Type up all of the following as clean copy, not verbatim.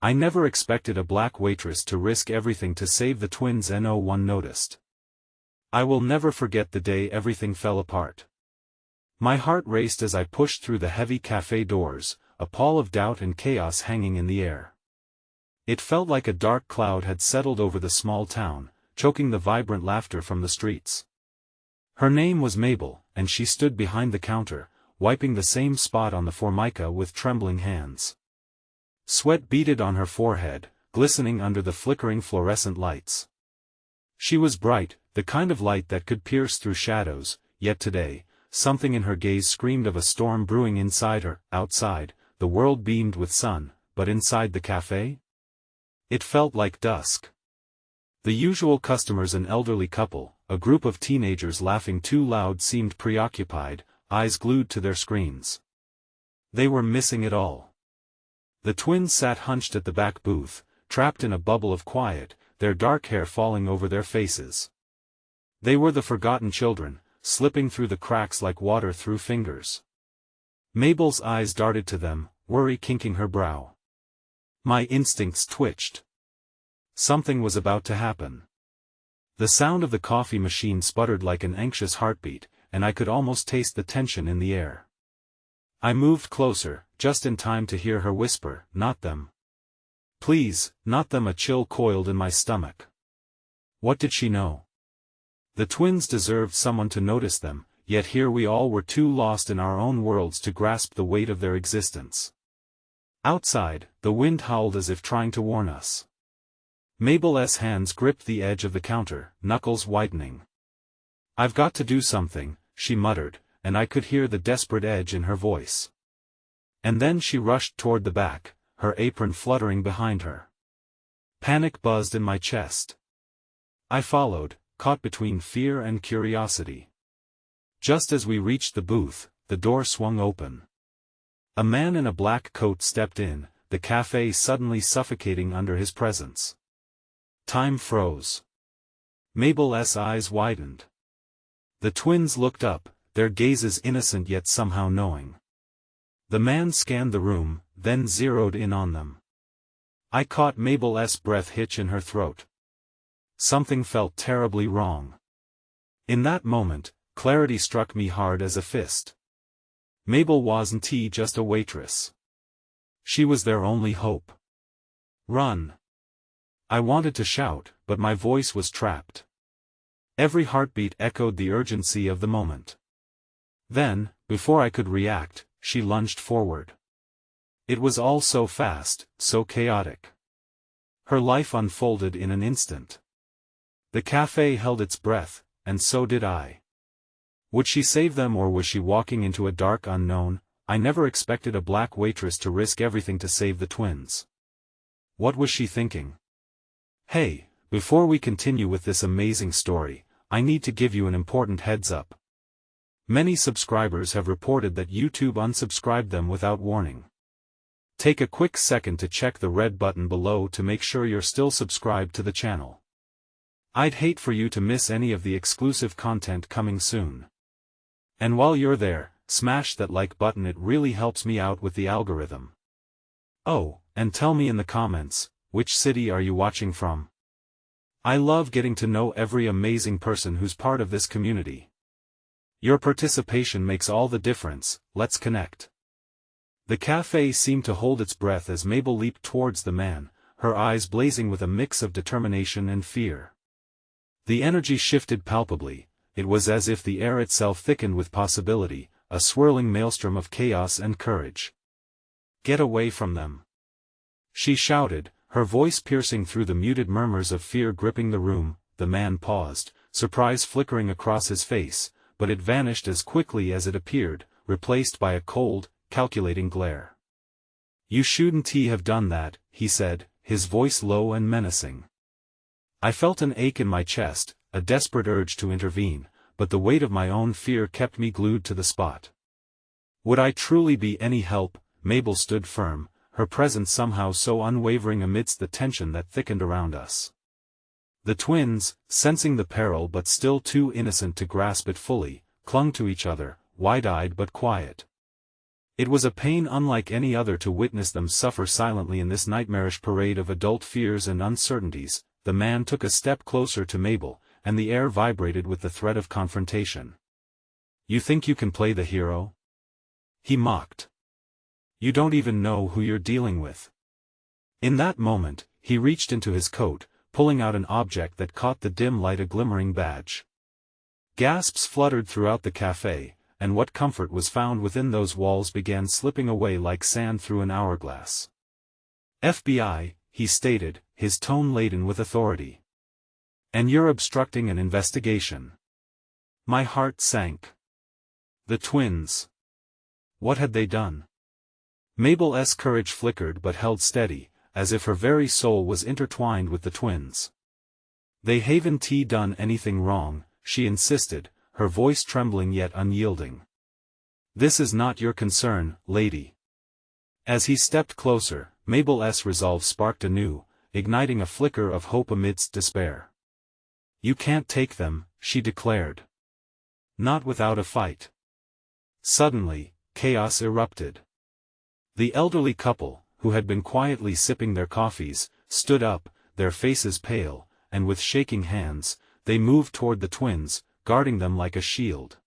I never expected a black waitress to risk everything to save the twins. No one noticed. I will never forget the day everything fell apart. My heart raced as I pushed through the heavy cafe doors, a pall of doubt and chaos hanging in the air. It felt like a dark cloud had settled over the small town, choking the vibrant laughter from the streets. Her name was Mabel, and she stood behind the counter, wiping the same spot on the formica with trembling hands. Sweat beaded on her forehead, glistening under the flickering fluorescent lights. She was bright, the kind of light that could pierce through shadows, yet today, something in her gaze screamed of a storm brewing inside her. Outside, the world beamed with sun, but inside the cafe? It felt like dusk. The usual customers, an elderly couple, a group of teenagers laughing too loud, seemed preoccupied, eyes glued to their screens. They were missing it all. The twins sat hunched at the back booth, trapped in a bubble of quiet, their dark hair falling over their faces. They were the forgotten children, slipping through the cracks like water through fingers. Mabel's eyes darted to them, worry kinking her brow. My instincts twitched. Something was about to happen. The sound of the coffee machine sputtered like an anxious heartbeat, and I could almost taste the tension in the air. I moved closer, just in time to hear her whisper, "Not them. Please, not them." A chill coiled in my stomach. What did she know? The twins deserved someone to notice them, yet here we all were too lost in our own worlds to grasp the weight of their existence. Outside, the wind howled as if trying to warn us. Mabel's hands gripped the edge of the counter, knuckles whitening. "I've got to do something," she muttered, and I could hear the desperate edge in her voice. And then she rushed toward the back, her apron fluttering behind her. Panic buzzed in my chest. I followed, caught between fear and curiosity. Just as we reached the booth, the door swung open. A man in a black coat stepped in, the cafe suddenly suffocating under his presence. Time froze. Mabel's eyes widened. The twins looked up, their gazes innocent yet somehow knowing. The man scanned the room, then zeroed in on them. I caught Mabel's breath hitch in her throat. Something felt terribly wrong. In that moment, clarity struck me hard as a fist. Mabel wasn't just a waitress. She was their only hope. Run! I wanted to shout, but my voice was trapped. Every heartbeat echoed the urgency of the moment. Then, before I could react, she lunged forward. It was all so fast, so chaotic. Her life unfolded in an instant. The cafe held its breath, and so did I. Would she save them, or was she walking into a dark unknown? I never expected a black waitress to risk everything to save the twins. What was she thinking? Hey, before we continue with this amazing story, I need to give you an important heads up. Many subscribers have reported that YouTube unsubscribed them without warning. Take a quick second to check the red button below to make sure you're still subscribed to the channel. I'd hate for you to miss any of the exclusive content coming soon. And while you're there, smash that like button, it really helps me out with the algorithm. Oh, and tell me in the comments, which city are you watching from? I love getting to know every amazing person who's part of this community. Your participation makes all the difference. Let's connect. The cafe seemed to hold its breath as Mabel leaped towards the man, her eyes blazing with a mix of determination and fear. The energy shifted palpably. It was as if the air itself thickened with possibility, a swirling maelstrom of chaos and courage. "Get away from them!" she shouted, her voice piercing through the muted murmurs of fear gripping the room. The man paused, surprise flickering across his face, but it vanished as quickly as it appeared, replaced by a cold, calculating glare. "You shouldn't have done that," he said, his voice low and menacing. I felt an ache in my chest, a desperate urge to intervene, but the weight of my own fear kept me glued to the spot. Would I truly be any help? Mabel stood firm, her presence somehow so unwavering amidst the tension that thickened around us. The twins, sensing the peril but still too innocent to grasp it fully, clung to each other, wide-eyed but quiet. It was a pain unlike any other to witness them suffer silently in this nightmarish parade of adult fears and uncertainties. The man took a step closer to Mabel, and the air vibrated with the threat of confrontation. "You think you can play the hero?" he mocked. "You don't even know who you're dealing with." In that moment, he reached into his coat, pulling out an object that caught the dim light, a glimmering badge. Gasps fluttered throughout the cafe, and what comfort was found within those walls began slipping away like sand through an hourglass. "FBI, he stated, his tone laden with authority. "And you're obstructing an investigation." My heart sank. The twins. What had they done? Mabel's courage flickered but held steady, as if her very soul was intertwined with the twins. "They haven't done anything wrong," she insisted, her voice trembling yet unyielding. "This is not your concern, lady." As he stepped closer, Mabel's resolve sparked anew, igniting a flicker of hope amidst despair. "You can't take them," she declared. "Not without a fight." Suddenly, chaos erupted. The elderly couple, who had been quietly sipping their coffees, stood up, their faces pale, and with shaking hands, they moved toward the twins, guarding them like a shield.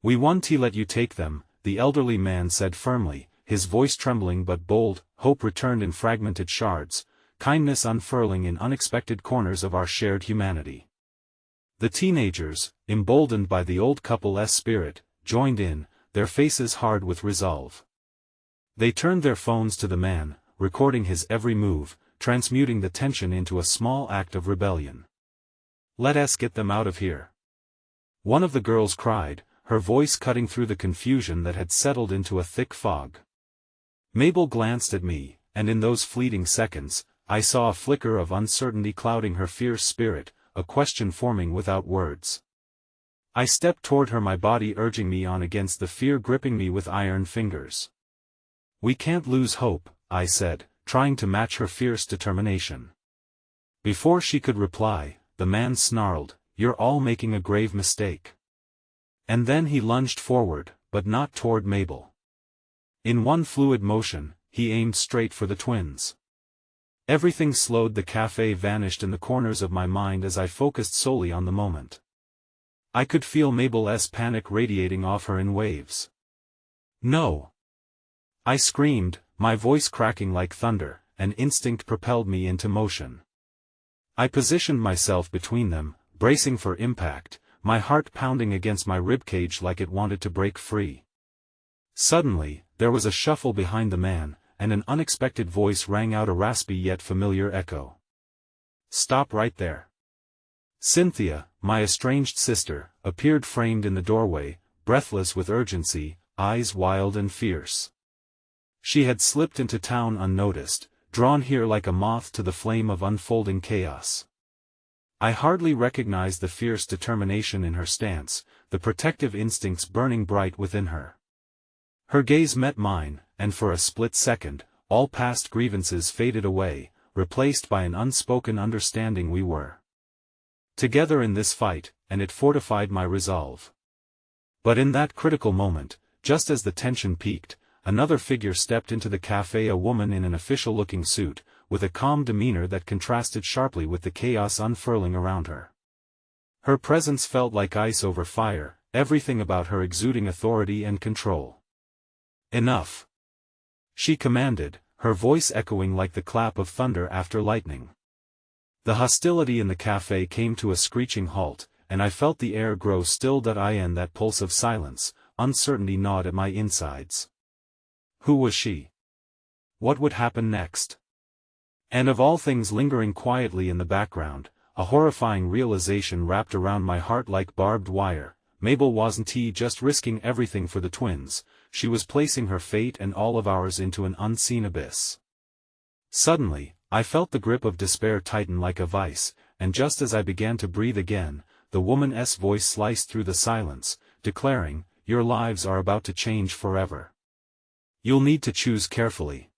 "We want to let you take them," the elderly man said firmly, his voice trembling but bold. Hope returned in fragmented shards, kindness unfurling in unexpected corners of our shared humanity. The teenagers, emboldened by the old couple's spirit, joined in, their faces hard with resolve. They turned their phones to the man, recording his every move, transmuting the tension into a small act of rebellion. "Let us get them out of here," one of the girls cried, her voice cutting through the confusion that had settled into a thick fog. Mabel glanced at me, and in those fleeting seconds, I saw a flicker of uncertainty clouding her fierce spirit, a question forming without words. I stepped toward her, my body urging me on against the fear gripping me with iron fingers. "We can't lose hope," I said, trying to match her fierce determination. Before she could reply, the man snarled, "You're all making a grave mistake." And then he lunged forward, but not toward Mabel. In one fluid motion, he aimed straight for the twins. Everything slowed, the cafe vanished in the corners of my mind as I focused solely on the moment. I could feel Mabel's panic radiating off her in waves. "No!" I screamed, my voice cracking like thunder, and instinct propelled me into motion. I positioned myself between them, bracing for impact, my heart pounding against my ribcage like it wanted to break free. Suddenly, there was a shuffle behind the man, and an unexpected voice rang out, a raspy yet familiar echo. "Stop right there." Cynthia, my estranged sister, appeared framed in the doorway, breathless with urgency, eyes wild and fierce. She had slipped into town unnoticed, drawn here like a moth to the flame of unfolding chaos. I hardly recognized the fierce determination in her stance, the protective instincts burning bright within her. Her gaze met mine, and for a split second, all past grievances faded away, replaced by an unspoken understanding. We were together in this fight, and it fortified my resolve. But in that critical moment, just as the tension peaked, another figure stepped into the cafe, a woman in an official-looking suit, with a calm demeanor that contrasted sharply with the chaos unfurling around her. Her presence felt like ice over fire, everything about her exuding authority and control. "Enough!" she commanded, her voice echoing like the clap of thunder after lightning. The hostility in the cafe came to a screeching halt, and I felt the air grow still. That pulse of silence, uncertainty gnawed at my insides. Who was she? What would happen next? And of all things lingering quietly in the background, a horrifying realization wrapped around my heart like barbed wire. Mabel wasn't just risking everything for the twins, she was placing her fate and all of ours into an unseen abyss. Suddenly, I felt the grip of despair tighten like a vice, and just as I began to breathe again, the woman's voice sliced through the silence, declaring, "Your lives are about to change forever. You'll need to choose carefully."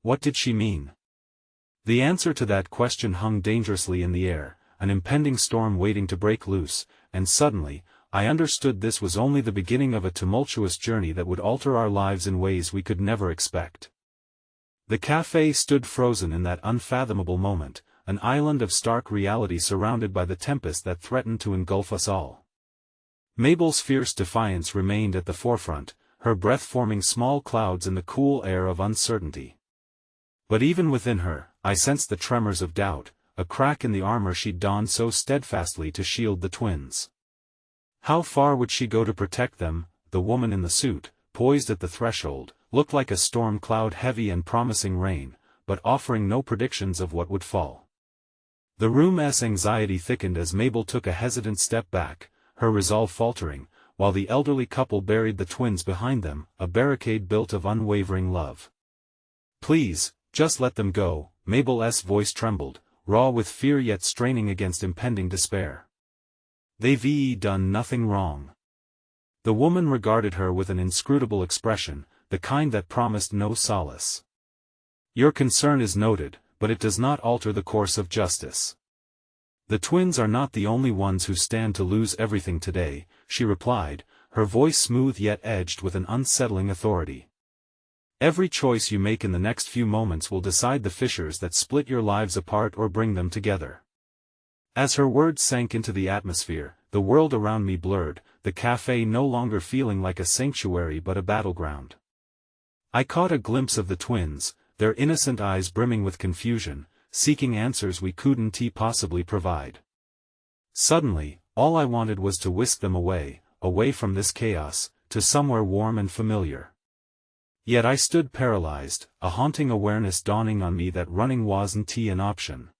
What did she mean? The answer to that question hung dangerously in the air, an impending storm waiting to break loose, and suddenly, I understood this was only the beginning of a tumultuous journey that would alter our lives in ways we could never expect. The cafe stood frozen in that unfathomable moment, an island of stark reality surrounded by the tempest that threatened to engulf us all. Mabel's fierce defiance remained at the forefront, her breath forming small clouds in the cool air of uncertainty. But even within her, I sensed the tremors of doubt, a crack in the armor she'd donned so steadfastly to shield the twins. How far would she go to protect them? The woman in the suit, poised at the threshold, looked like a storm cloud, heavy and promising rain, but offering no predictions of what would fall. The room's anxiety thickened as Mabel took a hesitant step back, her resolve faltering, while the elderly couple buried the twins behind them, a barricade built of unwavering love. "Please, just let them go," Mabel's voice trembled, raw with fear yet straining against impending despair. "They've done nothing wrong." The woman regarded her with an inscrutable expression, the kind that promised no solace. "Your concern is noted, but it does not alter the course of justice. The twins are not the only ones who stand to lose everything today," she replied, her voice smooth yet edged with an unsettling authority. "Every choice you make in the next few moments will decide the fissures that split your lives apart or bring them together." As her words sank into the atmosphere, the world around me blurred, the cafe no longer feeling like a sanctuary but a battleground. I caught a glimpse of the twins, their innocent eyes brimming with confusion, seeking answers we couldn't possibly provide. Suddenly, all I wanted was to whisk them away from this chaos, to somewhere warm and familiar. Yet I stood paralyzed, a haunting awareness dawning on me that running wasn't an option.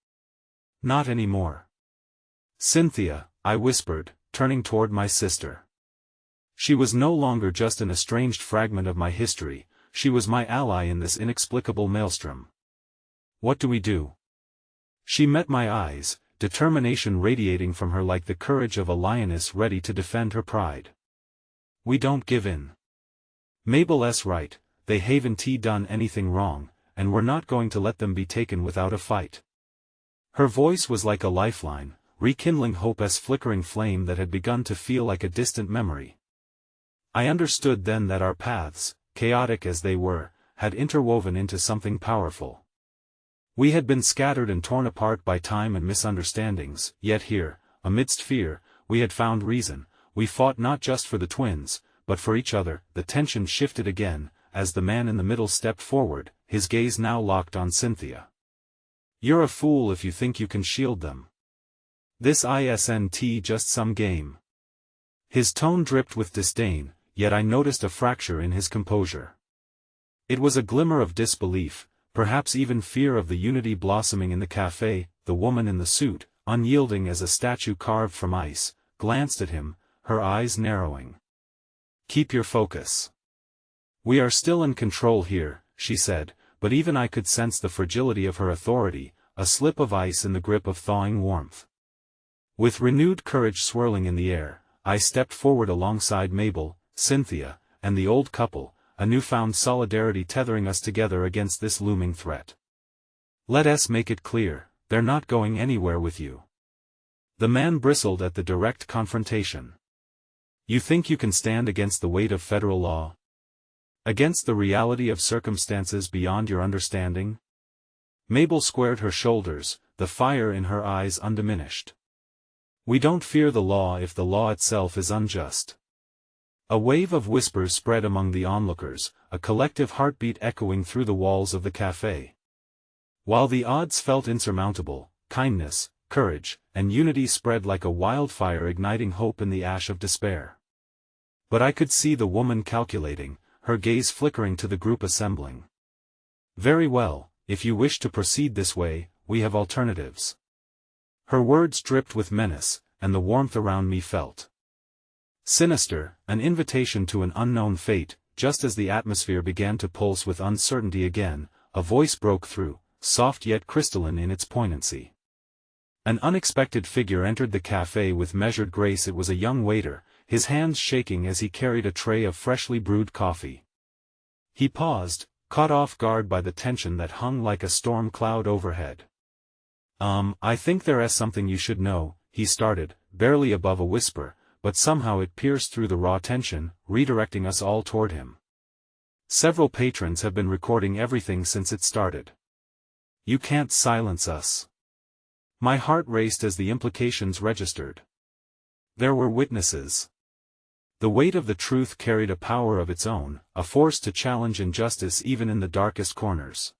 Not anymore. "Cynthia," I whispered, turning toward my sister. She was no longer just an estranged fragment of my history, she was my ally in this inexplicable maelstrom. "What do we do?" She met my eyes, determination radiating from her like the courage of a lioness ready to defend her pride. "We don't give in. Mabel's right, they haven't done anything wrong, and we're not going to let them be taken without a fight." Her voice was like a lifeline, rekindling hope's flickering flame that had begun to feel like a distant memory. I understood then that our paths, chaotic as they were, had interwoven into something powerful. We had been scattered and torn apart by time and misunderstandings, yet here, amidst fear, we had found reason. We fought not just for the twins, but for each other. The tension shifted again, as the man in the middle stepped forward, his gaze now locked on Cynthia. "You're a fool if you think you can shield them. This isn't just some game." His tone dripped with disdain, yet I noticed a fracture in his composure. It was a glimmer of disbelief, perhaps even fear of the unity blossoming in the cafe. The woman in the suit, unyielding as a statue carved from ice, glanced at him, her eyes narrowing. "Keep your focus. We are still in control here," she said, but even I could sense the fragility of her authority, a slip of ice in the grip of thawing warmth. With renewed courage swirling in the air, I stepped forward alongside Mabel, Cynthia, and the old couple, a newfound solidarity tethering us together against this looming threat. "Let us make it clear, they're not going anywhere with you." The man bristled at the direct confrontation. "You think you can stand against the weight of federal law? Against the reality of circumstances beyond your understanding?" Mabel squared her shoulders, the fire in her eyes undiminished. "We don't fear the law if the law itself is unjust." A wave of whispers spread among the onlookers, a collective heartbeat echoing through the walls of the cafe. While the odds felt insurmountable, kindness, courage, and unity spread like a wildfire, igniting hope in the ash of despair. But I could see the woman calculating, her gaze flickering to the group assembling. "Very well, if you wish to proceed this way, we have alternatives." Her words dripped with menace, and the warmth around me felt sinister, an invitation to an unknown fate. Just as the atmosphere began to pulse with uncertainty again, a voice broke through, soft yet crystalline in its poignancy. An unexpected figure entered the cafe with measured grace. It was a young waiter, his hands shaking as he carried a tray of freshly brewed coffee. He paused, caught off guard by the tension that hung like a storm cloud overhead. "I think there's something you should know," he started, barely above a whisper, but somehow it pierced through the raw tension, redirecting us all toward him. Several patrons have been recording everything since it started. You can't silence us. My heart raced as the implications registered. There were witnesses. The weight of the truth carried a power of its own, a force to challenge injustice even in the darkest corners.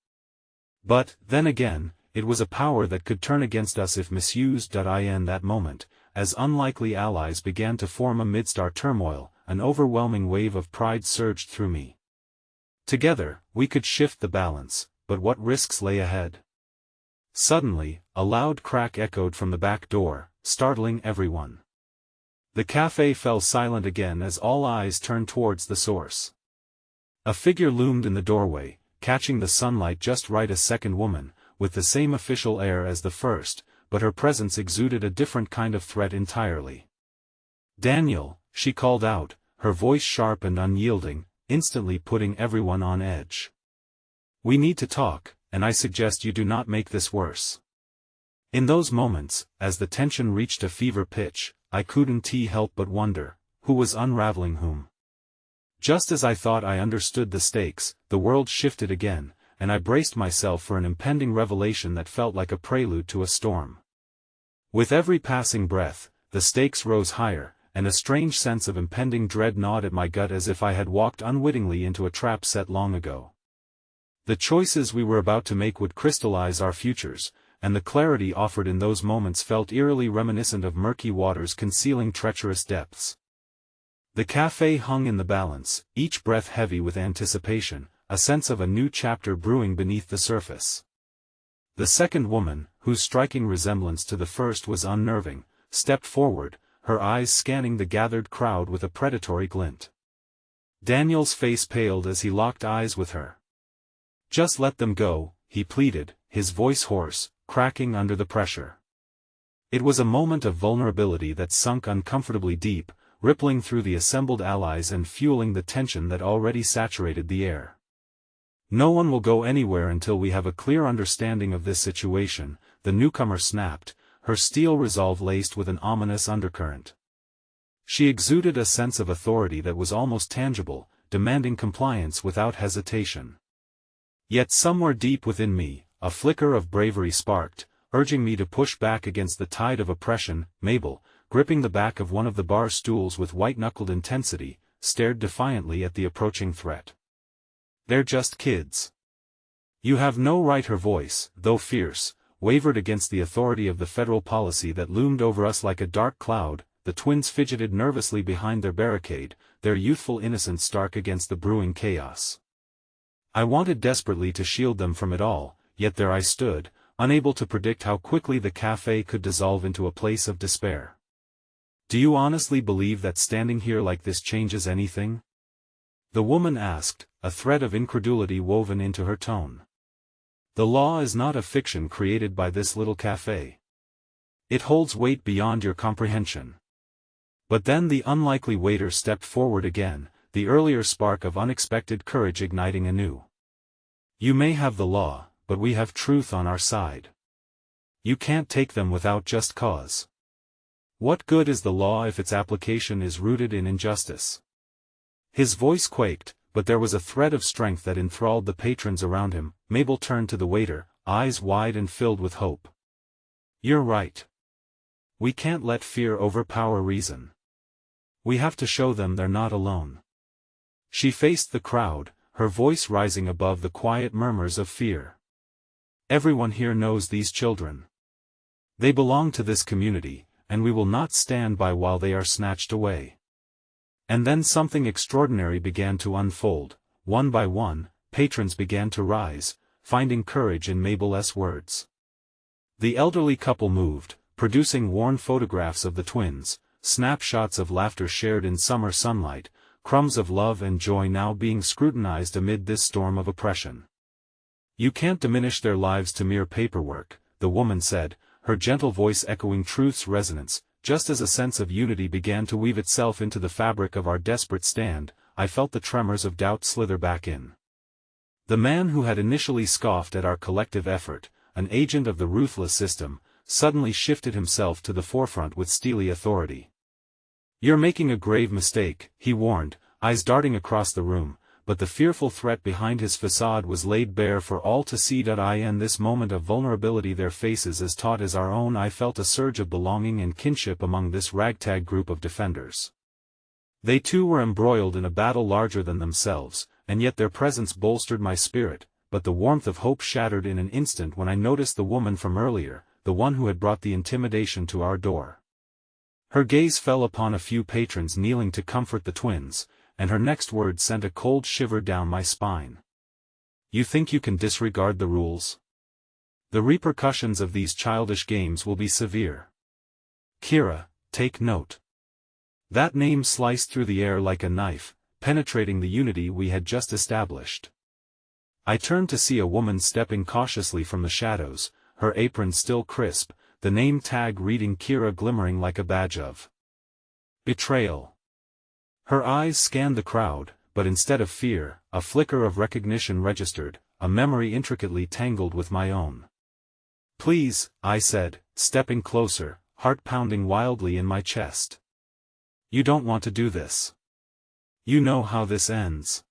But, then again, it was a power that could turn against us if misused. In that moment, as unlikely allies began to form amidst our turmoil, an overwhelming wave of pride surged through me. Together, we could shift the balance, but what risks lay ahead? Suddenly, a loud crack echoed from the back door, startling everyone. The cafe fell silent again as all eyes turned towards the source. A figure loomed in the doorway, catching the sunlight just right. A second woman, with the same official air as the first, but her presence exuded a different kind of threat entirely. "Daniel," she called out, her voice sharp and unyielding, instantly putting everyone on edge. "We need to talk, and I suggest you do not make this worse." In those moments, as the tension reached a fever pitch, I couldn't help but wonder, who was unraveling whom. Just as I thought I understood the stakes, the world shifted again, and I braced myself for an impending revelation that felt like a prelude to a storm. With every passing breath, the stakes rose higher, and a strange sense of impending dread gnawed at my gut as if I had walked unwittingly into a trap set long ago. The choices we were about to make would crystallize our futures, and the clarity offered in those moments felt eerily reminiscent of murky waters concealing treacherous depths. The cafe hung in the balance, each breath heavy with anticipation, a sense of a new chapter brewing beneath the surface. The second woman, whose striking resemblance to the first was unnerving, stepped forward, her eyes scanning the gathered crowd with a predatory glint. Daniel's face paled as he locked eyes with her. "Just let them go," he pleaded, his voice hoarse, cracking under the pressure. It was a moment of vulnerability that sunk uncomfortably deep, rippling through the assembled allies and fueling the tension that already saturated the air. "No one will go anywhere until we have a clear understanding of this situation," the newcomer snapped, her steel resolve laced with an ominous undercurrent. She exuded a sense of authority that was almost tangible, demanding compliance without hesitation. Yet somewhere deep within me, a flicker of bravery sparked, urging me to push back against the tide of oppression. Mabel, gripping the back of one of the bar stools with white-knuckled intensity, stared defiantly at the approaching threat. "They're just kids. You have no right." Her voice, though fierce, wavered against the authority of the federal policy that loomed over us like a dark cloud. The twins fidgeted nervously behind their barricade, their youthful innocence stark against the brewing chaos. I wanted desperately to shield them from it all, yet there I stood, unable to predict how quickly the cafe could dissolve into a place of despair. "Do you honestly believe that standing here like this changes anything?" the woman asked, a thread of incredulity woven into her tone. "The law is not a fiction created by this little cafe. It holds weight beyond your comprehension." But then the unlikely waiter stepped forward again, the earlier spark of unexpected courage igniting anew. "You may have the law, but we have truth on our side. You can't take them without just cause. What good is the law if its application is rooted in injustice?" His voice quaked, but there was a thread of strength that enthralled the patrons around him. Mabel turned to the waiter, eyes wide and filled with hope. "You're right. We can't let fear overpower reason. We have to show them they're not alone." She faced the crowd, her voice rising above the quiet murmurs of fear. "Everyone here knows these children. They belong to this community, and we will not stand by while they are snatched away." And then something extraordinary began to unfold. One by one, patrons began to rise, finding courage in Mabel's words. The elderly couple moved, producing worn photographs of the twins, snapshots of laughter shared in summer sunlight, crumbs of love and joy now being scrutinized amid this storm of oppression. "You can't diminish their lives to mere paperwork," the woman said, her gentle voice echoing truth's resonance. Just as a sense of unity began to weave itself into the fabric of our desperate stand, I felt the tremors of doubt slither back in. The man who had initially scoffed at our collective effort, an agent of the ruthless system, suddenly shifted himself to the forefront with steely authority. "You're making a grave mistake," he warned, eyes darting across the room, but the fearful threat behind his facade was laid bare for all to see. In this moment of vulnerability, their faces as taut as our own, I felt a surge of belonging and kinship among this ragtag group of defenders. They too were embroiled in a battle larger than themselves, and yet their presence bolstered my spirit, but the warmth of hope shattered in an instant when I noticed the woman from earlier, the one who had brought the intimidation to our door. Her gaze fell upon a few patrons kneeling to comfort the twins, and her next words sent a cold shiver down my spine. "You think you can disregard the rules? The repercussions of these childish games will be severe. Kira, take note." That name sliced through the air like a knife, penetrating the unity we had just established. I turned to see a woman stepping cautiously from the shadows, her apron still crisp, the name tag reading Kira glimmering like a badge of betrayal. Her eyes scanned the crowd, but instead of fear, a flicker of recognition registered, a memory intricately tangled with my own. "Please," I said, stepping closer, heart pounding wildly in my chest. "You don't want to do this. You know how this ends."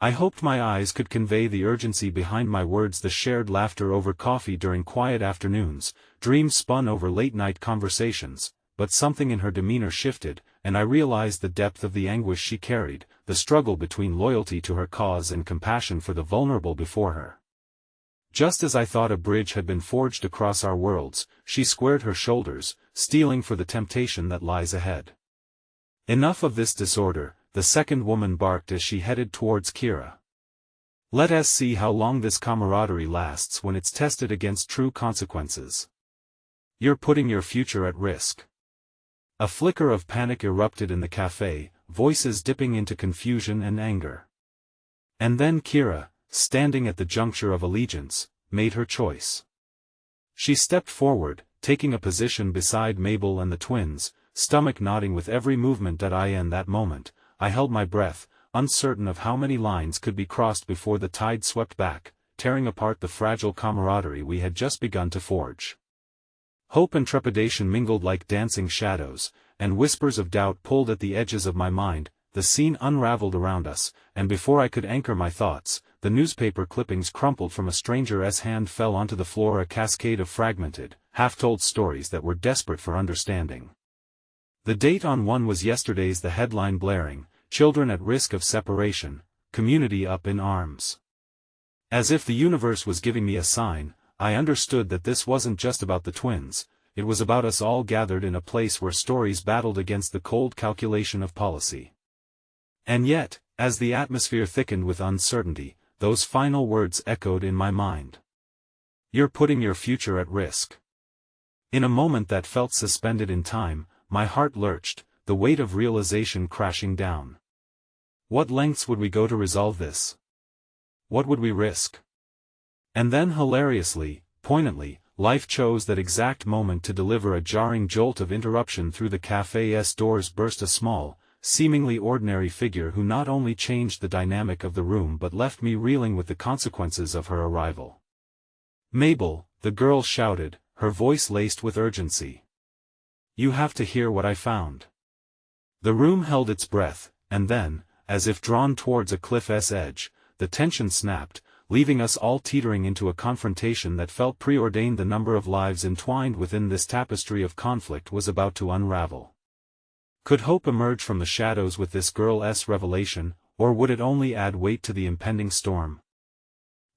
I hoped my eyes could convey the urgency behind my words. The shared laughter over coffee during quiet afternoons, dreams spun over late-night conversations, but something in her demeanor shifted, and I realized the depth of the anguish she carried, the struggle between loyalty to her cause and compassion for the vulnerable before her. Just as I thought a bridge had been forged across our worlds, she squared her shoulders, steeling for the temptation that lies ahead. "Enough of this disorder," the second woman barked as she headed towards Kira. "Let us see how long this camaraderie lasts when it's tested against true consequences. You're putting your future at risk." A flicker of panic erupted in the cafe, voices dipping into confusion and anger. And then Kira, standing at the juncture of allegiance, made her choice. She stepped forward, taking a position beside Mabel and the twins, stomach nodding with every movement. In that moment, I held my breath, uncertain of how many lines could be crossed before the tide swept back, tearing apart the fragile camaraderie we had just begun to forge. Hope and trepidation mingled like dancing shadows, and whispers of doubt pulled at the edges of my mind. The scene unraveled around us, and before I could anchor my thoughts, the newspaper clippings crumpled from a stranger's hand fell onto the floor, a cascade of fragmented, half-told stories that were desperate for understanding. The date on one was yesterday's, the headline blaring, "Children at risk of separation, community up in arms." As if the universe was giving me a sign, I understood that this wasn't just about the twins, it was about us all gathered in a place where stories battled against the cold calculation of policy. And yet, as the atmosphere thickened with uncertainty, those final words echoed in my mind. "You're putting your future at risk." In a moment that felt suspended in time, my heart lurched, the weight of realization crashing down. What lengths would we go to resolve this? What would we risk? And then hilariously, poignantly, life chose that exact moment to deliver a jarring jolt of interruption. Through the cafe's doors burst a small, seemingly ordinary figure who not only changed the dynamic of the room but left me reeling with the consequences of her arrival. "Mabel," the girl shouted, her voice laced with urgency. "You have to hear what I found." The room held its breath, and then, as if drawn towards a cliff's edge, the tension snapped, leaving us all teetering into a confrontation that felt preordained. The number of lives entwined within this tapestry of conflict was about to unravel. Could hope emerge from the shadows with this girl's revelation, or would it only add weight to the impending storm?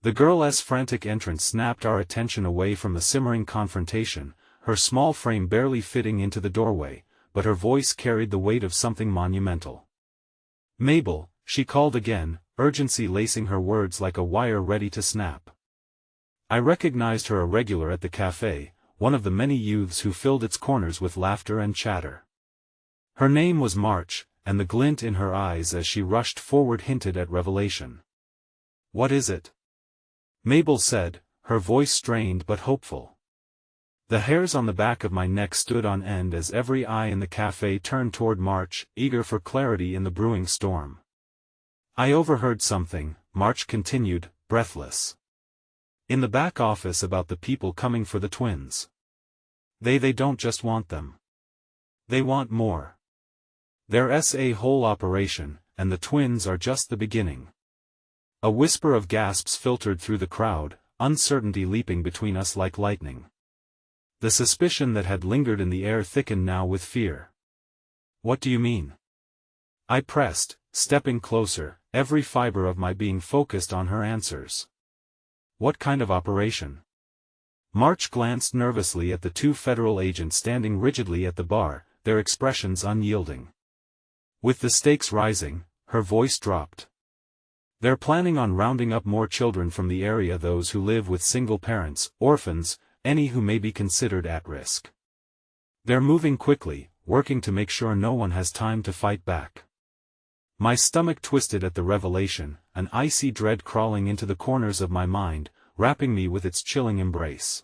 The girl's frantic entrance snapped our attention away from the simmering confrontation, her small frame barely fitting into the doorway, but her voice carried the weight of something monumental. "Mabel," she called again, urgency lacing her words like a wire ready to snap. I recognized her, a regular at the cafe, one of the many youths who filled its corners with laughter and chatter. Her name was March, and the glint in her eyes as she rushed forward hinted at revelation. "What is it?" Mabel said, her voice strained but hopeful. The hairs on the back of my neck stood on end as every eye in the cafe turned toward March, eager for clarity in the brewing storm. "I overheard something," March continued, breathless. "In the back office about the people coming for the twins. They don't just want them. They want more. There's a whole operation, and the twins are just the beginning. A whisper of gasps filtered through the crowd, uncertainty leaping between us like lightning. The suspicion that had lingered in the air thickened now with fear. What do you mean? I pressed, stepping closer, every fiber of my being focused on her answers. What kind of operation? March glanced nervously at the two federal agents standing rigidly at the bar, their expressions unyielding. With the stakes rising, her voice dropped. They're planning on rounding up more children from the area, those who live with single parents, orphans, any who may be considered at risk. They're moving quickly, working to make sure no one has time to fight back. My stomach twisted at the revelation, an icy dread crawling into the corners of my mind, wrapping me with its chilling embrace.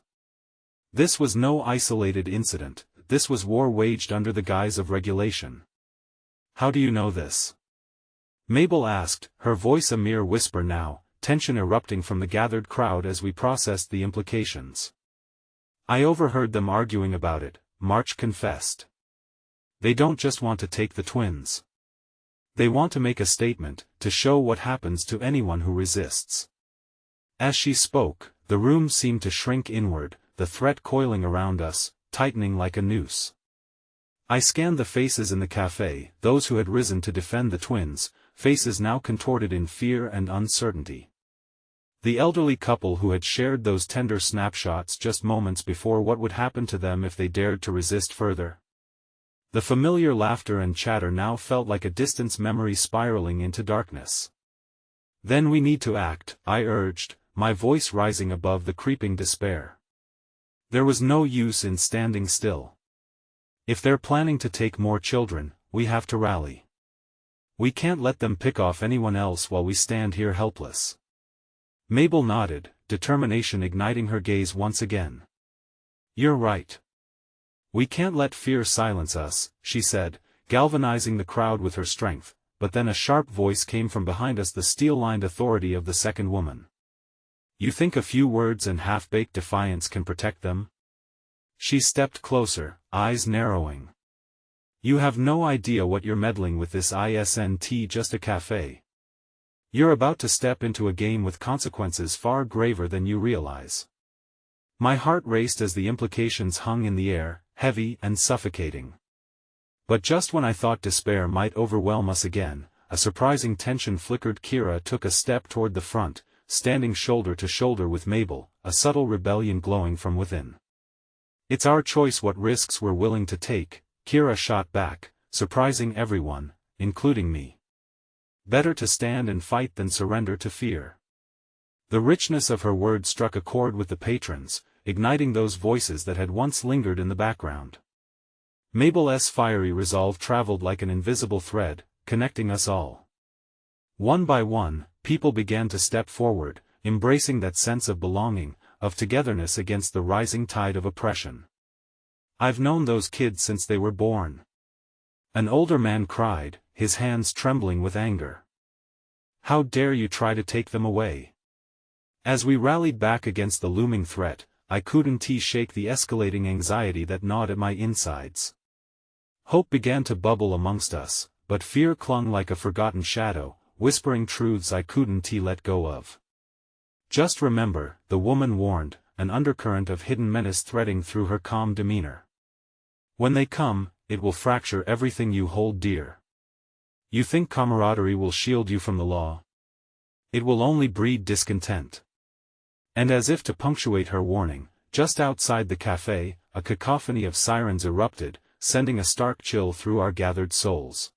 This was no isolated incident, this was war waged under the guise of regulation. How do you know this? Mabel asked, her voice a mere whisper now, tension erupting from the gathered crowd as we processed the implications. I overheard them arguing about it, March confessed. They don't just want to take the twins. They want to make a statement, to show what happens to anyone who resists. As she spoke, the room seemed to shrink inward, the threat coiling around us, tightening like a noose. I scanned the faces in the cafe, those who had risen to defend the twins, faces now contorted in fear and uncertainty. The elderly couple who had shared those tender snapshots just moments before, what would happen to them if they dared to resist further? The familiar laughter and chatter now felt like a distant memory spiraling into darkness. Then we need to act, I urged, my voice rising above the creeping despair. There was no use in standing still. If they're planning to take more children, we have to rally. We can't let them pick off anyone else while we stand here helpless. Mabel nodded, determination igniting her gaze once again. You're right. We can't let fear silence us, she said, galvanizing the crowd with her strength, but then a sharp voice came from behind us, the steel-lined authority of the second woman. You think a few words and half-baked defiance can protect them? She stepped closer, eyes narrowing. You have no idea what you're meddling with, this isn't just a cafe. You're about to step into a game with consequences far graver than you realize. My heart raced as the implications hung in the air, heavy and suffocating. But just when I thought despair might overwhelm us again, a surprising tension flickered. Kira took a step toward the front, standing shoulder to shoulder with Mabel, a subtle rebellion glowing from within. It's our choice what risks we're willing to take, Kira shot back, surprising everyone, including me. Better to stand and fight than surrender to fear. The richness of her words struck a chord with the patrons, igniting those voices that had once lingered in the background. Mabel's fiery resolve traveled like an invisible thread, connecting us all. One by one, people began to step forward, embracing that sense of belonging, of togetherness against the rising tide of oppression. I've known those kids since they were born. An older man cried, his hands trembling with anger. How dare you try to take them away? As we rallied back against the looming threat, I couldn't shake the escalating anxiety that gnawed at my insides. Hope began to bubble amongst us, but fear clung like a forgotten shadow, whispering truths I couldn't let go of. Just remember, the woman warned, an undercurrent of hidden menace threading through her calm demeanor. When they come, it will fracture everything you hold dear. You think camaraderie will shield you from the law? It will only breed discontent. And as if to punctuate her warning, just outside the cafe, a cacophony of sirens erupted, sending a stark chill through our gathered souls.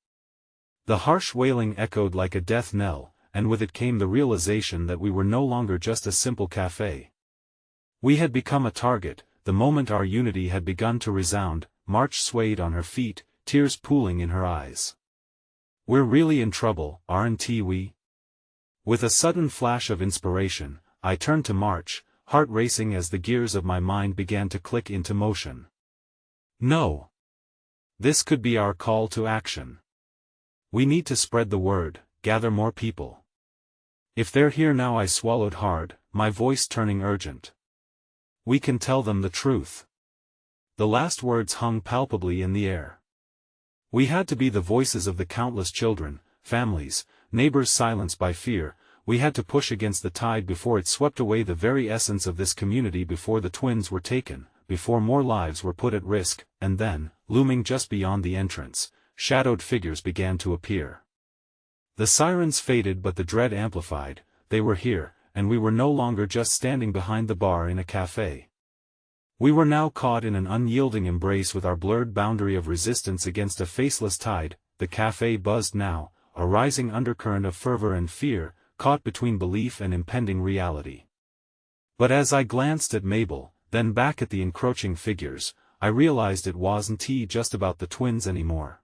The harsh wailing echoed like a death knell, and with it came the realization that we were no longer just a simple cafe. We had become a target. The moment our unity had begun to resound, March swayed on her feet, tears pooling in her eyes. We're really in trouble, aren't we? With a sudden flash of inspiration, I turned to March, heart racing as the gears of my mind began to click into motion. No. This could be our call to action. We need to spread the word, gather more people. If they're here now, I swallowed hard, my voice turning urgent. We can tell them the truth. The last words hung palpably in the air. We had to be the voices of the countless children, families, neighbors silenced by fear. We had to push against the tide before it swept away the very essence of this community, before the twins were taken, before more lives were put at risk. And then, looming just beyond the entrance, shadowed figures began to appear. The sirens faded, but the dread amplified. They were here, and we were no longer just standing behind the bar in a cafe. We were now caught in an unyielding embrace with our blurred boundary of resistance against a faceless tide. The cafe buzzed now, a rising undercurrent of fervor and fear, caught between belief and impending reality. But as I glanced at Mabel, then back at the encroaching figures, I realized it wasn't just about the twins anymore.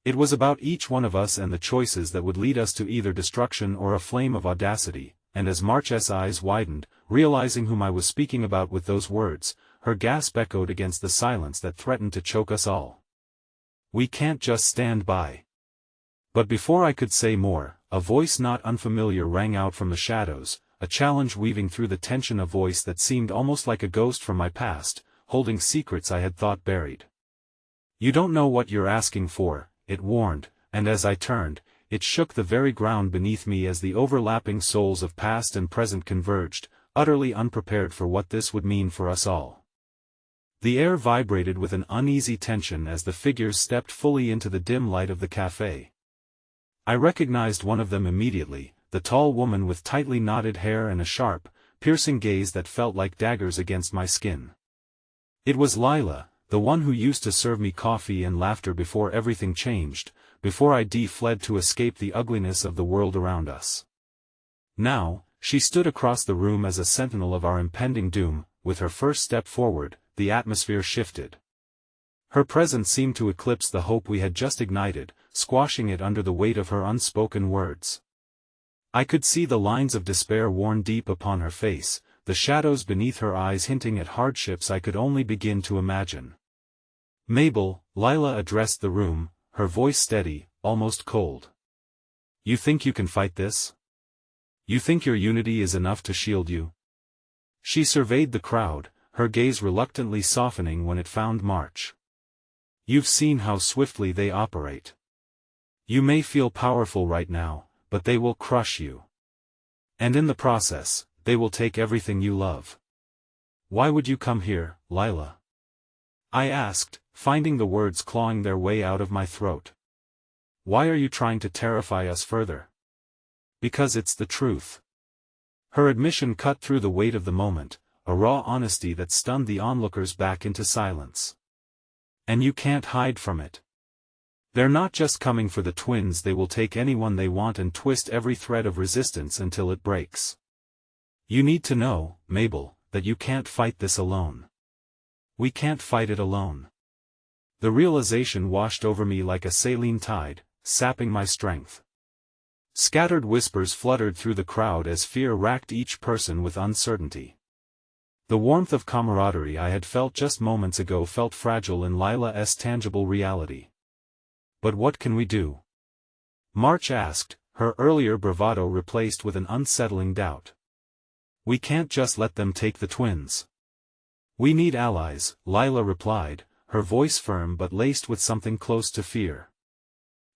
It was about each one of us and the choices that would lead us to either destruction or a flame of audacity. And as March's eyes widened, realizing whom I was speaking about with those words, her gasp echoed against the silence that threatened to choke us all. We can't just stand by. But before I could say more, a voice not unfamiliar rang out from the shadows, a challenge weaving through the tension, a voice that seemed almost like a ghost from my past, holding secrets I had thought buried. "You don't know what you're asking for," it warned, and as I turned, it shook the very ground beneath me as the overlapping souls of past and present converged, utterly unprepared for what this would mean for us all. The air vibrated with an uneasy tension as the figures stepped fully into the dim light of the cafe. I recognized one of them immediately, the tall woman with tightly knotted hair and a sharp, piercing gaze that felt like daggers against my skin. It was Lila, the one who used to serve me coffee and laughter before everything changed, before I fled to escape the ugliness of the world around us. Now, she stood across the room as a sentinel of our impending doom. With her first step forward, the atmosphere shifted. Her presence seemed to eclipse the hope we had just ignited, squashing it under the weight of her unspoken words. I could see the lines of despair worn deep upon her face, the shadows beneath her eyes hinting at hardships I could only begin to imagine. "Mabel," Lila addressed the room, her voice steady, almost cold. "You think you can fight this? You think your unity is enough to shield you?" She surveyed the crowd, her gaze reluctantly softening when it found March. "You've seen how swiftly they operate. You may feel powerful right now, but they will crush you. And in the process, they will take everything you love. Why would you come here, Lila?" I asked, finding the words clawing their way out of my throat. "Why are you trying to terrify us further?" "Because it's the truth." Her admission cut through the weight of the moment, a raw honesty that stunned the onlookers back into silence. "And you can't hide from it. They're not just coming for the twins, they will take anyone they want and twist every thread of resistance until it breaks. You need to know, Mabel, that you can't fight this alone. We can't fight it alone." The realization washed over me like a saline tide, sapping my strength. Scattered whispers fluttered through the crowd as fear racked each person with uncertainty. The warmth of camaraderie I had felt just moments ago felt fragile in Lila's tangible reality. "But what can we do?" March asked, her earlier bravado replaced with an unsettling doubt. "We can't just let them take the twins. We need allies," Lila replied, her voice firm but laced with something close to fear.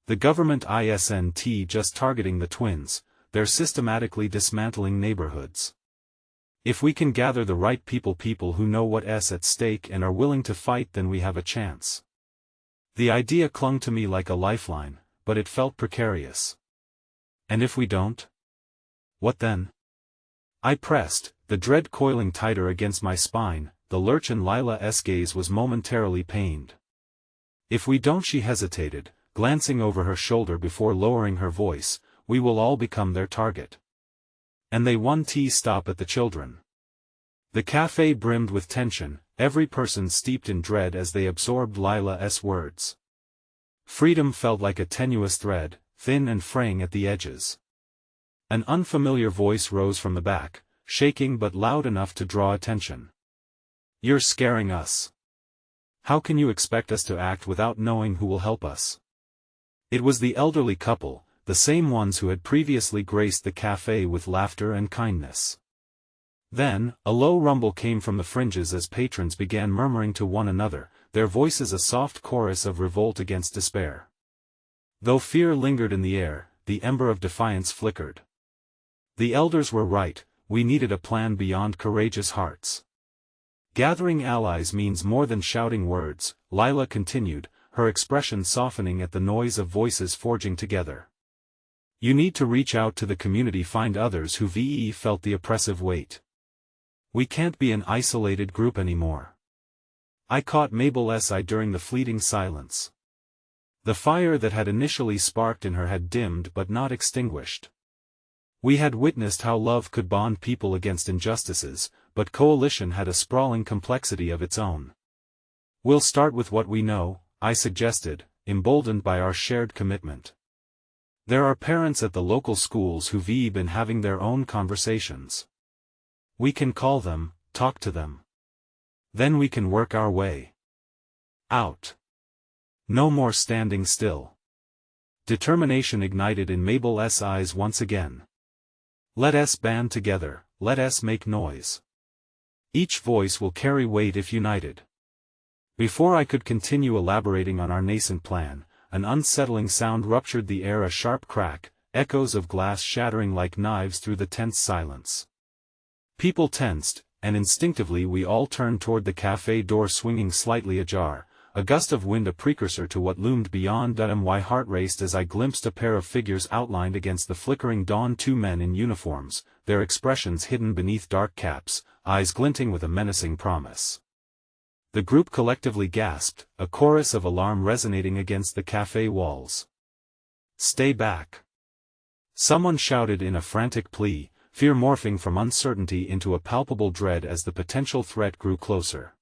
"The government isn't just targeting the twins, they're systematically dismantling neighborhoods. If we can gather the right people who know what's at stake and are willing to fight, then we have a chance." The idea clung to me like a lifeline, but it felt precarious. "And if we don't? What then?" I pressed, the dread coiling tighter against my spine. The lurch in Lila's gaze was momentarily pained. "If we don't," she hesitated, glancing over her shoulder before lowering her voice, "we will all become their target. And they won't stop at the children." The cafe brimmed with tension, every person steeped in dread as they absorbed Lila's words. Freedom felt like a tenuous thread, thin and fraying at the edges. An unfamiliar voice rose from the back, shaking but loud enough to draw attention. "You're scaring us. How can you expect us to act without knowing who will help us?" It was the elderly couple, the same ones who had previously graced the cafe with laughter and kindness. Then, a low rumble came from the fringes as patrons began murmuring to one another, their voices a soft chorus of revolt against despair. Though fear lingered in the air, the ember of defiance flickered. The elders were right, we needed a plan beyond courageous hearts. Gathering allies means more than shouting words, Lila continued, her expression softening at the noise of voices forging together. You need to reach out to the community, find others who felt the oppressive weight. We can't be an isolated group anymore. I caught Mabel's eye during the fleeting silence. The fire that had initially sparked in her had dimmed but not extinguished. We had witnessed how love could bond people against injustices, but coalition had a sprawling complexity of its own. We'll start with what we know, I suggested, emboldened by our shared commitment. There are parents at the local schools who've been having their own conversations. We can call them, talk to them. Then we can work our way out. No more standing still. Determination ignited in Mabel's eyes once again. Let us band together, let us make noise. Each voice will carry weight if united. Before I could continue elaborating on our nascent plan, an unsettling sound ruptured the air, a sharp crack, echoes of glass shattering like knives through the tense silence. People tensed, and instinctively we all turned toward the cafe door swinging slightly ajar, a gust of wind a precursor to what loomed beyond. My heart raced as I glimpsed a pair of figures outlined against the flickering dawn, two men in uniforms, their expressions hidden beneath dark caps, eyes glinting with a menacing promise. The group collectively gasped, a chorus of alarm resonating against the cafe walls. Stay back! Someone shouted in a frantic plea, fear morphing from uncertainty into a palpable dread as the potential threat grew closer.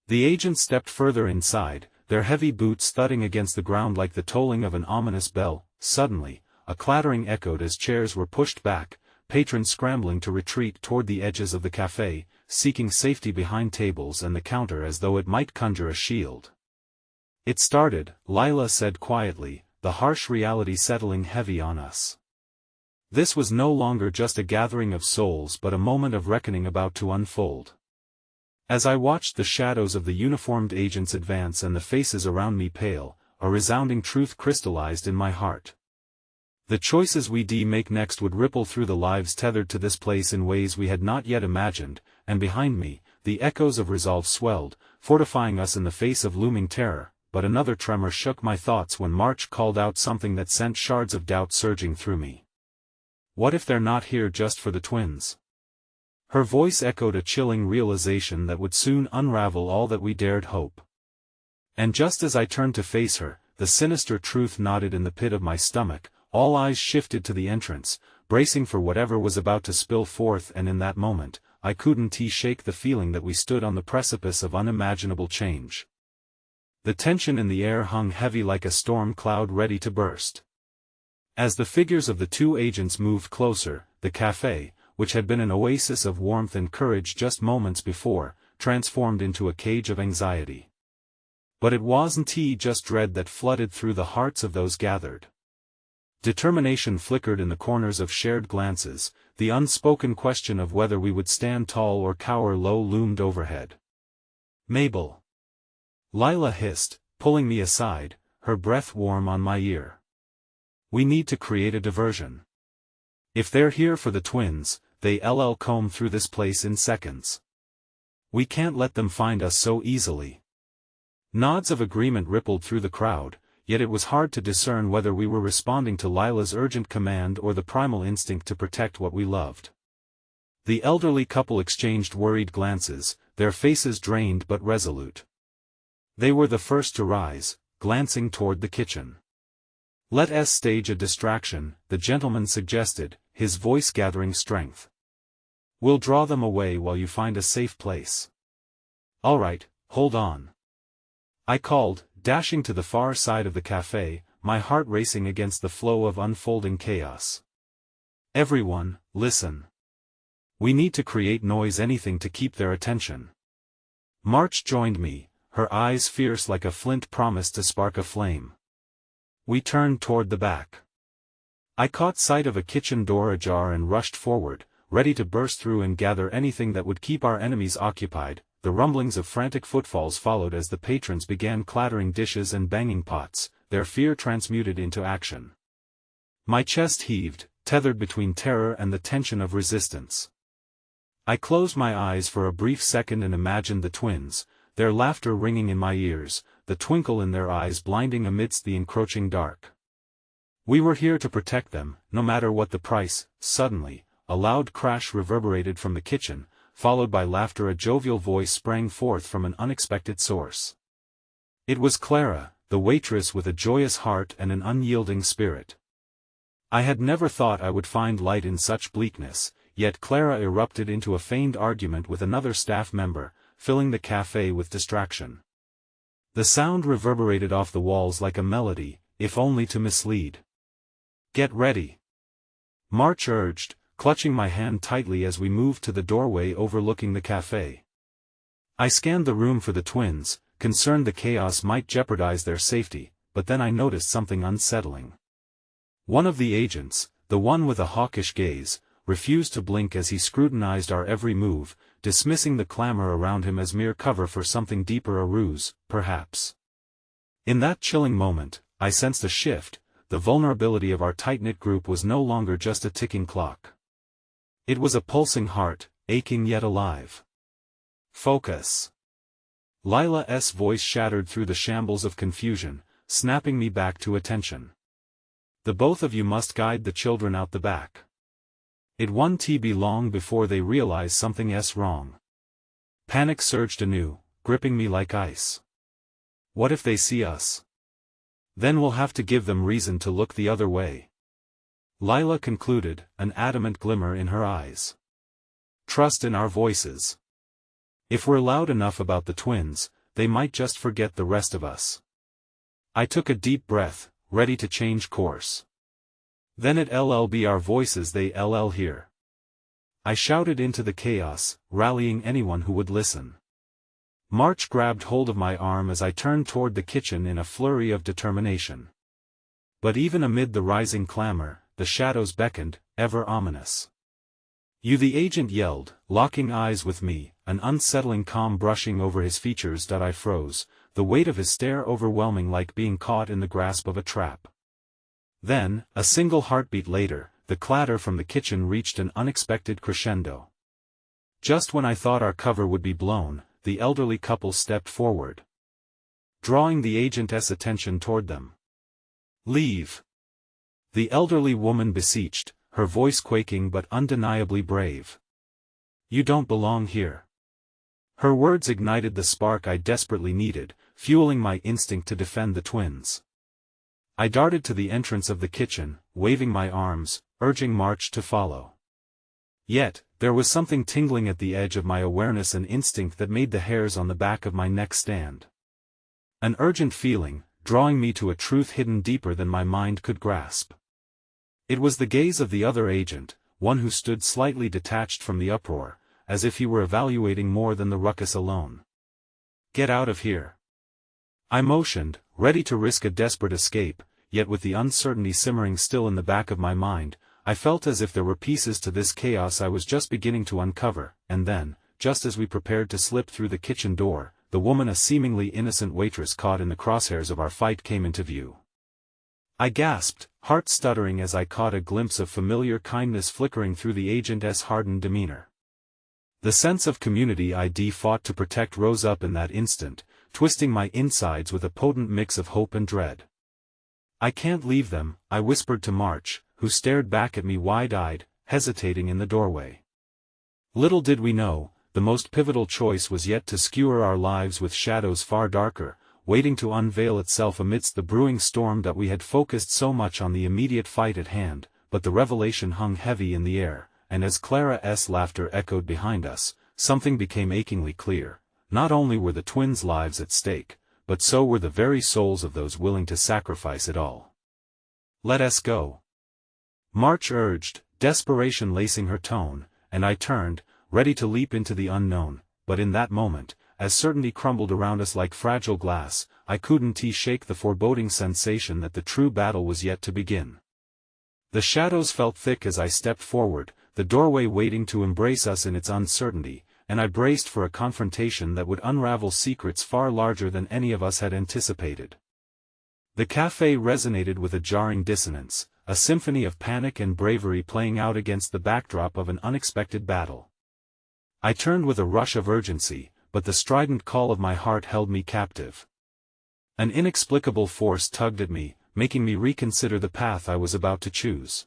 The agents stepped further inside, their heavy boots thudding against the ground like the tolling of an ominous bell. Suddenly, a clattering echoed as chairs were pushed back, patrons scrambling to retreat toward the edges of the cafe, seeking safety behind tables and the counter as though it might conjure a shield. It started, Lila said quietly, the harsh reality settling heavy on us. This was no longer just a gathering of souls but a moment of reckoning about to unfold. As I watched the shadows of the uniformed agents advance and the faces around me pale, a resounding truth crystallized in my heart. The choices we make next would ripple through the lives tethered to this place in ways we had not yet imagined, and behind me, the echoes of resolve swelled, fortifying us in the face of looming terror. But another tremor shook my thoughts when March called out something that sent shards of doubt surging through me. What if they're not here just for the twins? Her voice echoed a chilling realization that would soon unravel all that we dared hope. And just as I turned to face her, the sinister truth nodded in the pit of my stomach. All eyes shifted to the entrance, bracing for whatever was about to spill forth, and in that moment, I couldn't shake the feeling that we stood on the precipice of unimaginable change. The tension in the air hung heavy like a storm cloud ready to burst. As the figures of the two agents moved closer, the cafe, which had been an oasis of warmth and courage just moments before, transformed into a cage of anxiety. But it wasn't just dread that flooded through the hearts of those gathered. Determination flickered in the corners of shared glances, the unspoken question of whether we would stand tall or cower low loomed overhead. Mabel! Lila hissed, pulling me aside, her breath warm on my ear. We need to create a diversion. If they're here for the twins, they'll comb through this place in seconds. We can't let them find us so easily. Nods of agreement rippled through the crowd, yet it was hard to discern whether we were responding to Lila's urgent command or the primal instinct to protect what we loved. The elderly couple exchanged worried glances, their faces drained but resolute. They were the first to rise, glancing toward the kitchen. Let us stage a distraction, the gentleman suggested, his voice gathering strength. We'll draw them away while you find a safe place. All right, hold on. I called, dashing to the far side of the cafe, my heart racing against the flow of unfolding chaos. Everyone, listen. We need to create noise, anything to keep their attention. March joined me, her eyes fierce like a flint promised to spark a flame. We turned toward the back. I caught sight of a kitchen door ajar and rushed forward, ready to burst through and gather anything that would keep our enemies occupied. the rumblings of frantic footfalls followed as the patrons began clattering dishes and banging pots, their fear transmuted into action. My chest heaved, tethered between terror and the tension of resistance. I closed my eyes for a brief second and imagined the twins, their laughter ringing in my ears, the twinkle in their eyes blinding amidst the encroaching dark. We were here to protect them, no matter what the price. Suddenly, a loud crash reverberated from the kitchen, followed by laughter. A jovial voice sprang forth from an unexpected source. It was Clara, the waitress with a joyous heart and an unyielding spirit. I had never thought I would find light in such bleakness, yet Clara erupted into a feigned argument with another staff member, filling the cafe with distraction. The sound reverberated off the walls like a melody, if only to mislead. "Get ready," March urged, clutching my hand tightly as we moved to the doorway overlooking the cafe. I scanned the room for the twins, concerned the chaos might jeopardize their safety, but then I noticed something unsettling. One of the agents, the one with a hawkish gaze, refused to blink as he scrutinized our every move, dismissing the clamor around him as mere cover for something deeper, a ruse, perhaps. In that chilling moment, I sensed a shift. The vulnerability of our tight-knit group was no longer just a ticking clock. It was a pulsing heart, aching yet alive. "Focus." Lila's voice shattered through the shambles of confusion, snapping me back to attention. "The both of you must guide the children out the back. It won't be long before they realize something's wrong." Panic surged anew, gripping me like ice. "What if they see us? Then we'll have to give them reason to look the other way," Lila concluded, an adamant glimmer in her eyes. "Trust in our voices. If we're loud enough about the twins, they might just forget the rest of us." I took a deep breath, ready to change course. "Then it'll be our voices they'll hear," I shouted into the chaos, rallying anyone who would listen. March grabbed hold of my arm as I turned toward the kitchen in a flurry of determination. But even amid the rising clamor, the shadows beckoned, ever ominous. "You," the agent yelled, locking eyes with me, an unsettling calm brushing over his features. I froze, the weight of his stare overwhelming, like being caught in the grasp of a trap. Then, a single heartbeat later, the clatter from the kitchen reached an unexpected crescendo. Just when I thought our cover would be blown, the elderly couple stepped forward, drawing the agent's attention toward them. "Leave," the elderly woman beseeched, her voice quaking but undeniably brave. "You don't belong here." Her words ignited the spark I desperately needed, fueling my instinct to defend the twins. I darted to the entrance of the kitchen, waving my arms, urging March to follow. Yet, there was something tingling at the edge of my awareness, an instinct that made the hairs on the back of my neck stand. An urgent feeling, drawing me to a truth hidden deeper than my mind could grasp. It was the gaze of the other agent, one who stood slightly detached from the uproar, as if he were evaluating more than the ruckus alone. "Get out of here," I motioned, ready to risk a desperate escape, yet with the uncertainty simmering still in the back of my mind, I felt as if there were pieces to this chaos I was just beginning to uncover. And then, just as we prepared to slip through the kitchen door, the woman, a seemingly innocent waitress caught in the crosshairs of our fight, came into view. I gasped, heart stuttering as I caught a glimpse of familiar kindness flickering through the agent's hardened demeanor. The sense of community I'd fought to protect rose up in that instant, twisting my insides with a potent mix of hope and dread. "I can't leave them," I whispered to March, who stared back at me wide-eyed, hesitating in the doorway. Little did we know, the most pivotal choice was yet to skewer our lives with shadows far darker, waiting to unveil itself amidst the brewing storm that we had focused so much on the immediate fight at hand. But the revelation hung heavy in the air, and as Clara's laughter echoed behind us, something became achingly clear. Not only were the twins' lives at stake, but so were the very souls of those willing to sacrifice it all. "Let us go," March urged, desperation lacing her tone, and I turned, ready to leap into the unknown. But in that moment, as certainty crumbled around us like fragile glass, I couldn't shake the foreboding sensation that the true battle was yet to begin. The shadows felt thick as I stepped forward, the doorway waiting to embrace us in its uncertainty, and I braced for a confrontation that would unravel secrets far larger than any of us had anticipated. The cafe resonated with a jarring dissonance, a symphony of panic and bravery playing out against the backdrop of an unexpected battle. I turned with a rush of urgency, but the strident call of my heart held me captive. An inexplicable force tugged at me, making me reconsider the path I was about to choose.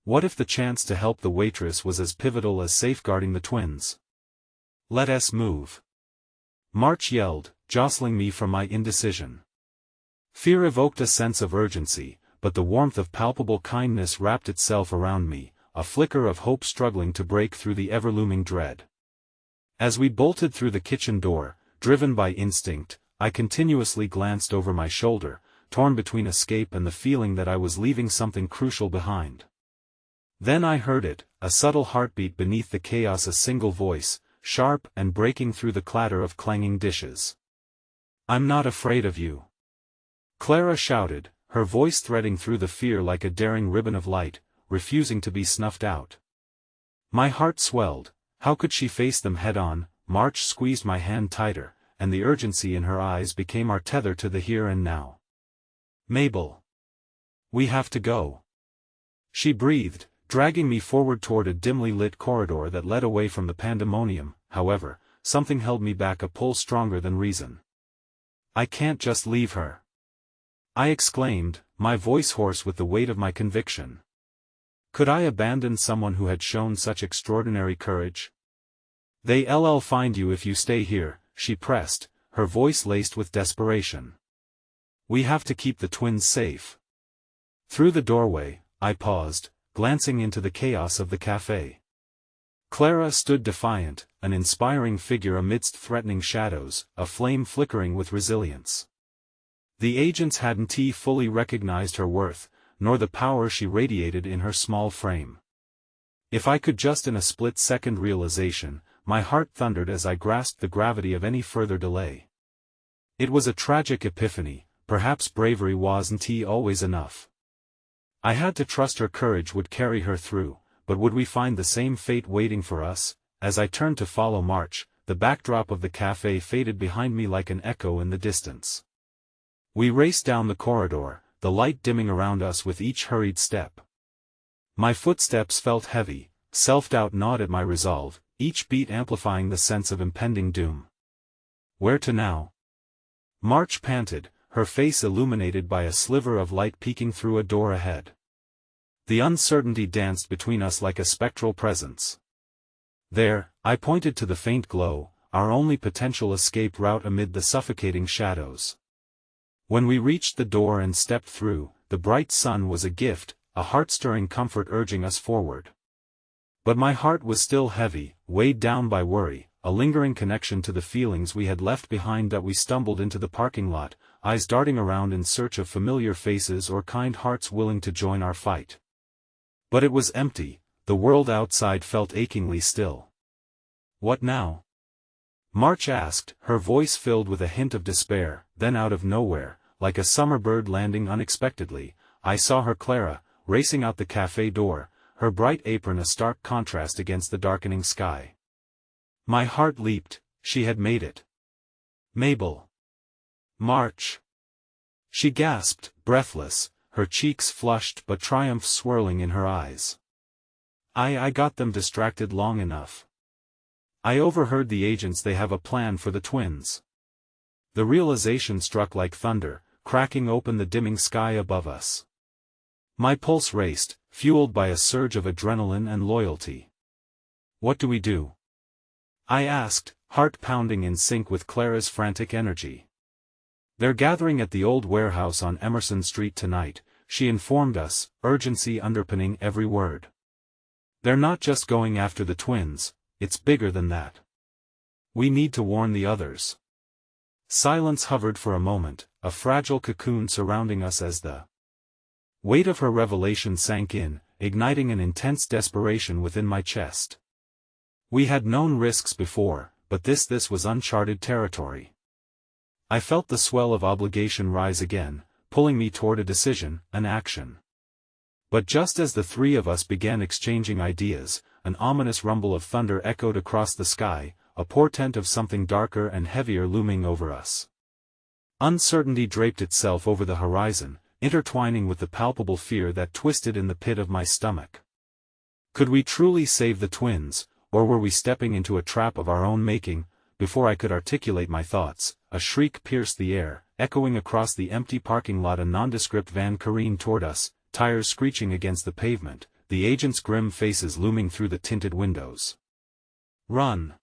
What if the chance to help the waitress was as pivotal as safeguarding the twins? "Let us move," March yelled, jostling me from my indecision. Fear evoked a sense of urgency, but the warmth of palpable kindness wrapped itself around me, a flicker of hope struggling to break through the ever-looming dread. As we bolted through the kitchen door, driven by instinct, I continuously glanced over my shoulder, torn between escape and the feeling that I was leaving something crucial behind. Then I heard it, a subtle heartbeat beneath the chaos, a single voice, sharp and breaking through the clatter of clanging dishes. "I'm not afraid of you," Clara shouted, her voice threading through the fear like a daring ribbon of light, refusing to be snuffed out. My heart swelled. How could she face them head-on? March squeezed my hand tighter, and the urgency in her eyes became our tether to the here and now. "Mabel, we have to go," she breathed, dragging me forward toward a dimly lit corridor that led away from the pandemonium. However, something held me back, a pull stronger than reason. "I can't just leave her," I exclaimed, my voice hoarse with the weight of my conviction. Could I abandon someone who had shown such extraordinary courage? "They'll find you if you stay here," she pressed, her voice laced with desperation. "We have to keep the twins safe." Through the doorway, I paused, glancing into the chaos of the cafe. Clara stood defiant, an inspiring figure amidst threatening shadows, a flame flickering with resilience. The agents hadn't fully recognized her worth, nor the power she radiated in her small frame. If I could just in a split-second realization, my heart thundered as I grasped the gravity of any further delay. It was a tragic epiphany. Perhaps bravery wasn't always enough. I had to trust her courage would carry her through, but would we find the same fate waiting for us? As I turned to follow March, the backdrop of the cafe faded behind me like an echo in the distance. We raced down the corridor, the light dimming around us with each hurried step. My footsteps felt heavy, self-doubt gnawed at my resolve, each beat amplifying the sense of impending doom. "Where to now?" March panted, her face illuminated by a sliver of light peeking through a door ahead. The uncertainty danced between us like a spectral presence. "There," I pointed to the faint glow, our only potential escape route amid the suffocating shadows. When we reached the door and stepped through, the bright sun was a gift, a heart-stirring comfort urging us forward. But my heart was still heavy, weighed down by worry, a lingering connection to the feelings we had left behind. That we stumbled into the parking lot, eyes darting around in search of familiar faces or kind hearts willing to join our fight. But it was empty, the world outside felt achingly still. "What now?" March asked, her voice filled with a hint of despair. Then out of nowhere, like a summer bird landing unexpectedly, I saw her, Clara, racing out the cafe door, her bright apron a stark contrast against the darkening sky. My heart leaped. She had made it. "Mabel. March." She gasped, breathless, her cheeks flushed but triumph swirling in her eyes. I got them distracted long enough. I overheard the agents. They have a plan for the twins." The realization struck like thunder, cracking open the dimming sky above us. My pulse raced, fueled by a surge of adrenaline and loyalty. "What do we do?" I asked, heart pounding in sync with Clara's frantic energy. "They're gathering at the old warehouse on Emerson Street tonight," she informed us, urgency underpinning every word. "They're not just going after the twins, it's bigger than that. We need to warn the others." Silence hovered for a moment, a fragile cocoon surrounding us as the weight of her revelation sank in, igniting an intense desperation within my chest. We had known risks before, but this was uncharted territory. I felt the swell of obligation rise again, pulling me toward a decision, an action. But just as the three of us began exchanging ideas, an ominous rumble of thunder echoed across the sky, a portent of something darker and heavier looming over us. Uncertainty draped itself over the horizon, intertwining with the palpable fear that twisted in the pit of my stomach. Could we truly save the twins, or were we stepping into a trap of our own making? Before I could articulate my thoughts, a shriek pierced the air, echoing across the empty parking lot. A nondescript van careened toward us, tires screeching against the pavement, the agents' grim faces looming through the tinted windows. "Run!"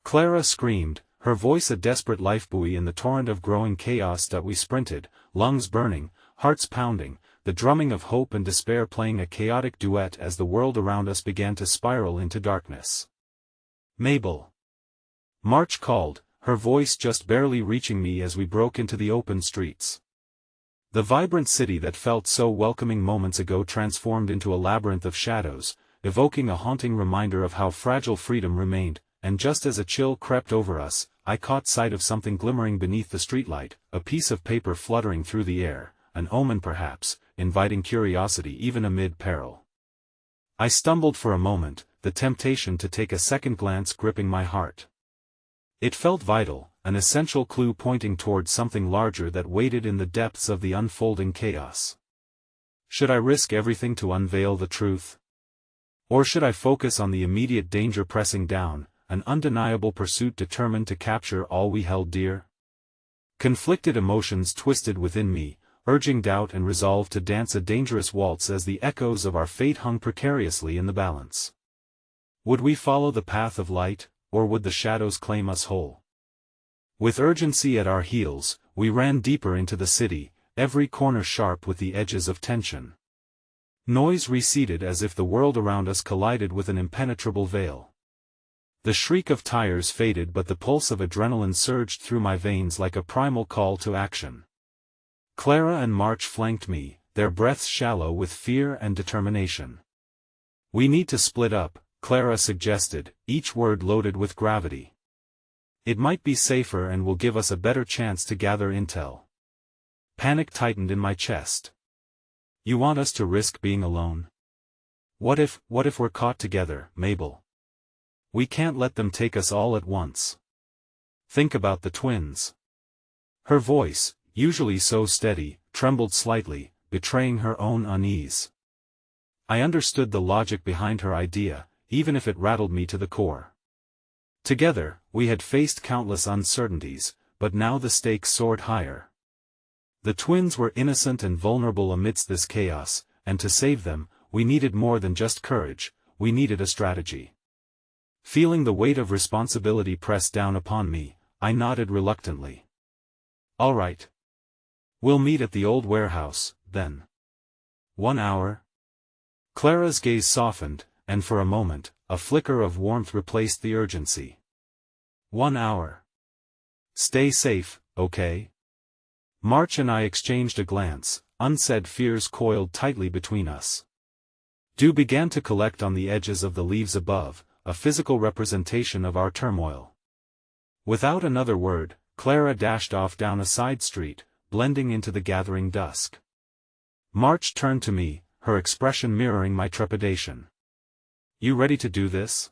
Clara screamed, her voice a desperate lifebuoy in the torrent of growing chaos that we sprinted, lungs burning, hearts pounding, the drumming of hope and despair playing a chaotic duet as the world around us began to spiral into darkness. "Mabel!" March called, her voice just barely reaching me as we broke into the open streets. The vibrant city that felt so welcoming moments ago transformed into a labyrinth of shadows, evoking a haunting reminder of how fragile freedom remained, and just as a chill crept over us, I caught sight of something glimmering beneath the streetlight, a piece of paper fluttering through the air, an omen perhaps, inviting curiosity even amid peril. I stumbled for a moment, the temptation to take a second glance gripping my heart. It felt vital, an essential clue pointing toward something larger that waited in the depths of the unfolding chaos. Should I risk everything to unveil the truth? Or should I focus on the immediate danger pressing down, an undeniable pursuit determined to capture all we held dear? Conflicted emotions twisted within me, urging doubt and resolve to dance a dangerous waltz as the echoes of our fate hung precariously in the balance. Would we follow the path of light, or would the shadows claim us whole? With urgency at our heels, we ran deeper into the city, every corner sharp with the edges of tension. Noise receded as if the world around us collided with an impenetrable veil. The shriek of tires faded, but the pulse of adrenaline surged through my veins like a primal call to action. Clara and March flanked me, their breaths shallow with fear and determination. "We need to split up," Clara suggested, each word loaded with gravity. "It might be safer and will give us a better chance to gather intel." Panic tightened in my chest. "You want us to risk being alone? What if we're caught together, Mabel? We can't let them take us all at once. Think about the twins." Her voice, usually so steady, trembled slightly, betraying her own unease. I understood the logic behind her idea, even if it rattled me to the core. Together, we had faced countless uncertainties, but now the stakes soared higher. The twins were innocent and vulnerable amidst this chaos, and to save them, we needed more than just courage, we needed a strategy. Feeling the weight of responsibility press down upon me, I nodded reluctantly. "All right. We'll meet at the old warehouse, then." 1 hour? Clara's gaze softened, and for a moment, a flicker of warmth replaced the urgency. 1 hour. Stay safe, okay? March and I exchanged a glance, unsaid fears coiled tightly between us. Dew began to collect on the edges of the leaves above, a physical representation of our turmoil. Without another word, Clara dashed off down a side street, blending into the gathering dusk. March turned to me, her expression mirroring my trepidation. "You ready to do this?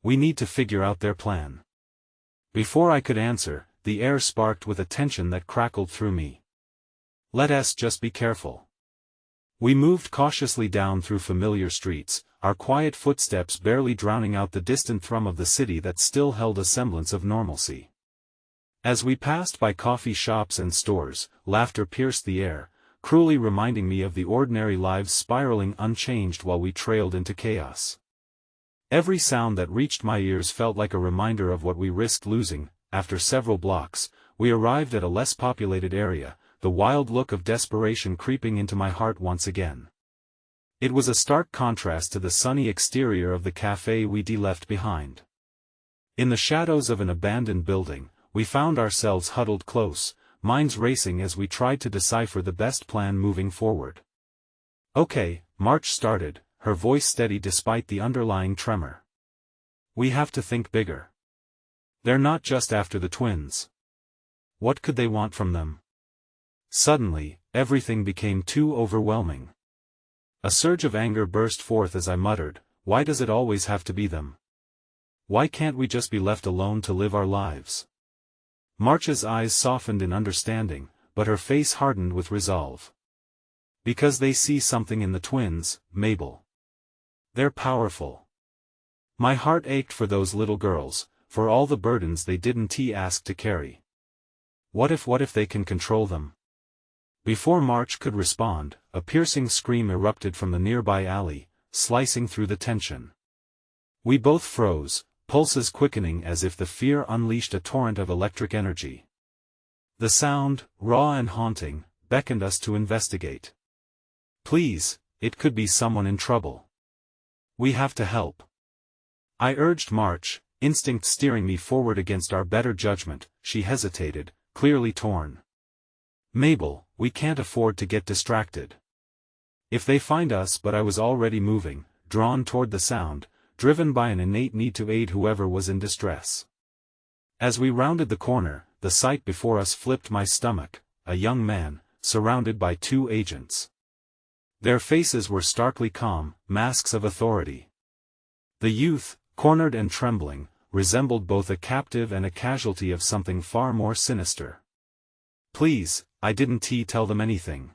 We need to figure out their plan." Before I could answer, the air sparked with a tension that crackled through me. "Let us just be careful." We moved cautiously down through familiar streets, our quiet footsteps barely drowning out the distant thrum of the city that still held a semblance of normalcy. As we passed by coffee shops and stores, laughter pierced the air, cruelly reminding me of the ordinary lives spiraling unchanged while we trailed into chaos. Every sound that reached my ears felt like a reminder of what we risked losing. After several blocks, we arrived at a less populated area, the wild look of desperation creeping into my heart once again. It was a stark contrast to the sunny exterior of the cafe we'd left behind. In the shadows of an abandoned building, we found ourselves huddled close, minds racing as we tried to decipher the best plan moving forward. "Okay," March started, her voice steady despite the underlying tremor. "We have to think bigger. They're not just after the twins. What could they want from them?" Suddenly, everything became too overwhelming. A surge of anger burst forth as I muttered, Why does it always have to be them? Why can't we just be left alone to live our lives? March's eyes softened in understanding, but her face hardened with resolve. Because they see something in the twins, Mabel. They're powerful. My heart ached for those little girls, for all the burdens they didn't ask to carry. What if they can control them? Before March could respond, a piercing scream erupted from the nearby alley, slicing through the tension. We both froze, pulses quickening as if the fear unleashed a torrent of electric energy. The sound, raw and haunting, beckoned us to investigate. Please, it could be someone in trouble. We have to help. I urged March, instinct steering me forward against our better judgment. She hesitated, clearly torn. Mabel, we can't afford to get distracted. If they find us, but I was already moving, drawn toward the sound, driven by an innate need to aid whoever was in distress. As we rounded the corner, the sight before us flipped my stomach, a young man, surrounded by 2 agents. Their faces were starkly calm, masks of authority. The youth, cornered and trembling, resembled both a captive and a casualty of something far more sinister. Please, I didn't tell them anything.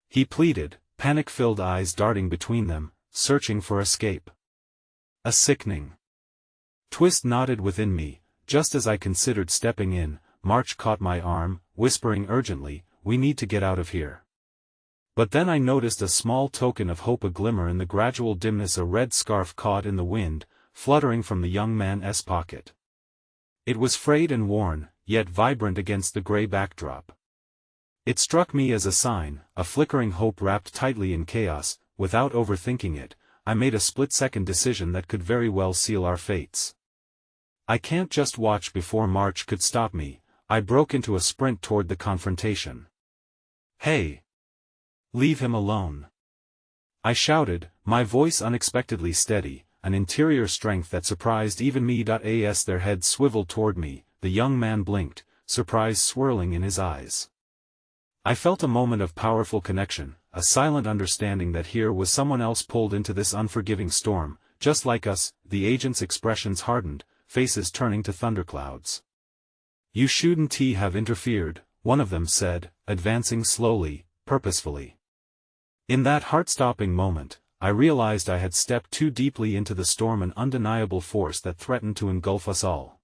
He pleaded, panic-filled eyes darting between them, searching for escape. A sickening twist nodded within me. Just as I considered stepping in, March caught my arm, whispering urgently, "We need to get out of here." But then I noticed a small token of hope, a glimmer in the gradual dimness, a red scarf caught in the wind, fluttering from the young man's pocket. It was frayed and worn, yet vibrant against the gray backdrop. It struck me as a sign, a flickering hope wrapped tightly in chaos. Without overthinking it, I made a split-second decision that could very well seal our fates. I can't just watch. Before March could stop me, I broke into a sprint toward the confrontation. "Hey! Leave him alone!" I shouted, my voice unexpectedly steady, an interior strength that surprised even me. As their heads swiveled toward me, the young man blinked, surprise swirling in his eyes. I felt a moment of powerful connection, a silent understanding that here was someone else pulled into this unforgiving storm, just like us. The agents' expressions hardened, faces turning to thunderclouds. "You shouldn't have interfered," one of them said, advancing slowly, purposefully. In that heart-stopping moment, I realized I had stepped too deeply into the storm, an undeniable force that threatened to engulf us all.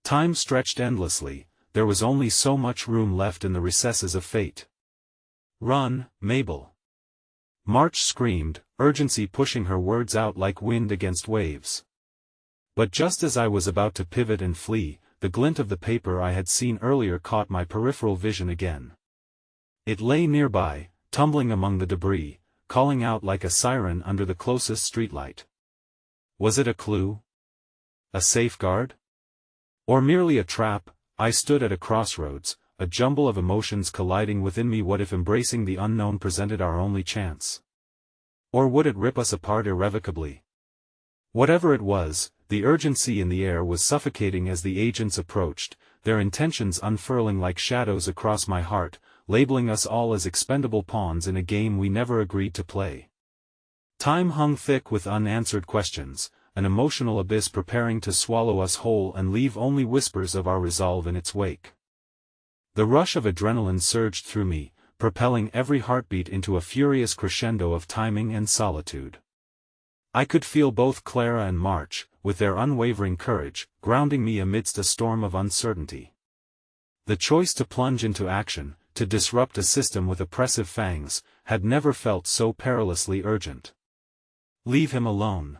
Time stretched endlessly, there was only so much room left in the recesses of fate. "Run, Mabel!" March screamed, urgency pushing her words out like wind against waves. But just as I was about to pivot and flee, the glint of the paper I had seen earlier caught my peripheral vision again. It lay nearby, tumbling among the debris, calling out like a siren under the closest streetlight. Was it a clue? A safeguard? Or merely a trap? I stood at a crossroads, a jumble of emotions colliding within me. What if embracing the unknown presented our only chance? Or would it rip us apart irrevocably? Whatever it was, the urgency in the air was suffocating as the agents approached, their intentions unfurling like shadows across my heart, labeling us all as expendable pawns in a game we never agreed to play. Time hung thick with unanswered questions, an emotional abyss preparing to swallow us whole and leave only whispers of our resolve in its wake. The rush of adrenaline surged through me, propelling every heartbeat into a furious crescendo of timing and solitude. I could feel both Clara and March, with their unwavering courage, grounding me amidst a storm of uncertainty. The choice to plunge into action, to disrupt a system with oppressive fangs, had never felt so perilously urgent. "Leave him alone!"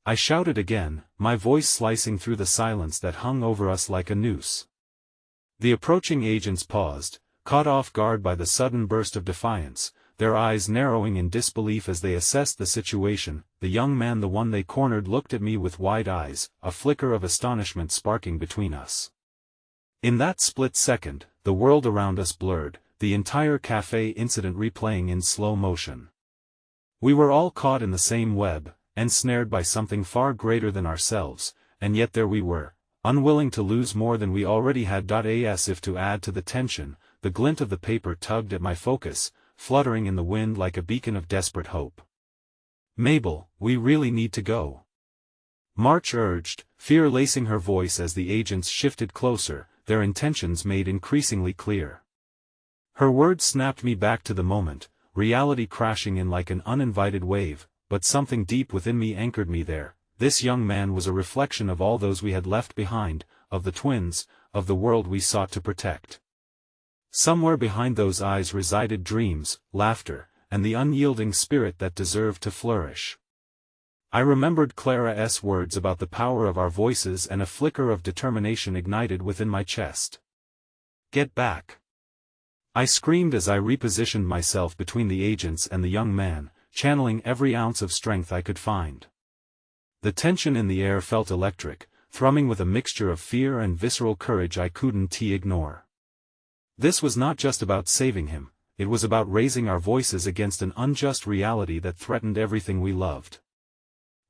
I shouted again, my voice slicing through the silence that hung over us like a noose. The approaching agents paused, caught off guard by the sudden burst of defiance, their eyes narrowing in disbelief as they assessed the situation. The young man, the one they cornered, looked at me with wide eyes, a flicker of astonishment sparking between us. In that split second, the world around us blurred, the entire cafe incident replaying in slow motion. We were all caught in the same web, ensnared by something far greater than ourselves, and yet there we were, unwilling to lose more than we already had. As if to add to the tension, the glint of the paper tugged at my focus, fluttering in the wind like a beacon of desperate hope. Mabel, we really need to go. March urged, fear lacing her voice as the agents shifted closer, their intentions made increasingly clear. Her words snapped me back to the moment, reality crashing in like an uninvited wave, but something deep within me anchored me there. This young man was a reflection of all those we had left behind, of the twins, of the world we sought to protect. Somewhere behind those eyes resided dreams, laughter, and the unyielding spirit that deserved to flourish. I remembered Clara's words about the power of our voices, and a flicker of determination ignited within my chest. Get back! I screamed as I repositioned myself between the agents and the young man, channeling every ounce of strength I could find. The tension in the air felt electric, thrumming with a mixture of fear and visceral courage I couldn't ignore. This was not just about saving him, it was about raising our voices against an unjust reality that threatened everything we loved.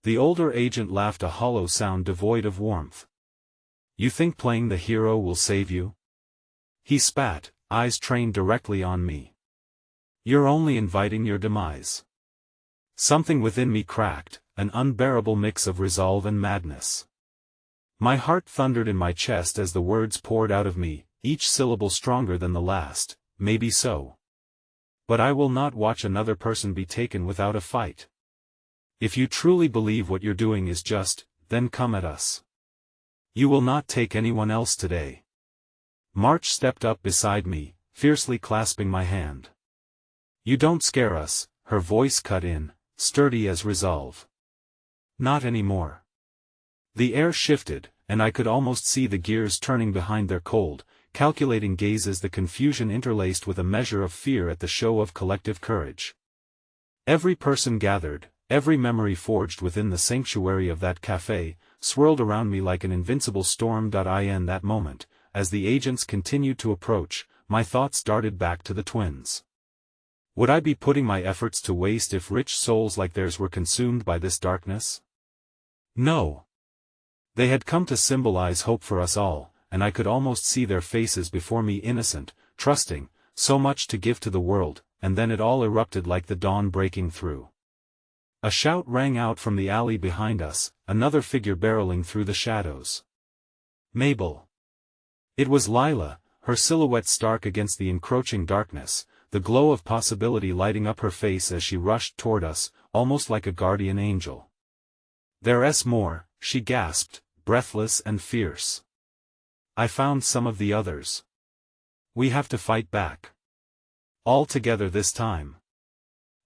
The older agent laughed, a hollow sound devoid of warmth. You think playing the hero will save you? He spat, eyes trained directly on me. You're only inviting your demise. Something within me cracked, an unbearable mix of resolve and madness. My heart thundered in my chest as the words poured out of me, each syllable stronger than the last. Maybe so. But I will not watch another person be taken without a fight. If you truly believe what you're doing is just, then come at us. You will not take anyone else today. March stepped up beside me, fiercely clasping my hand. You don't scare us, her voice cut in, sturdy as resolve. Not anymore. The air shifted, and I could almost see the gears turning behind their cold, calculating gaze as the confusion interlaced with a measure of fear at the show of collective courage. Every person gathered, every memory forged within the sanctuary of that cafe, swirled around me like an invincible storm. In that moment, as the agents continued to approach, my thoughts darted back to the twins. Would I be putting my efforts to waste if rich souls like theirs were consumed by this darkness? No. They had come to symbolize hope for us all, and I could almost see their faces before me, innocent, trusting, so much to give to the world, and then it all erupted like the dawn breaking through. A shout rang out from the alley behind us, another figure barreling through the shadows. Mabel. It was Lila, her silhouette stark against the encroaching darkness, the glow of possibility lighting up her face as she rushed toward us, almost like a guardian angel. There's more, she gasped, breathless and fierce. I found some of the others. We have to fight back. All together this time.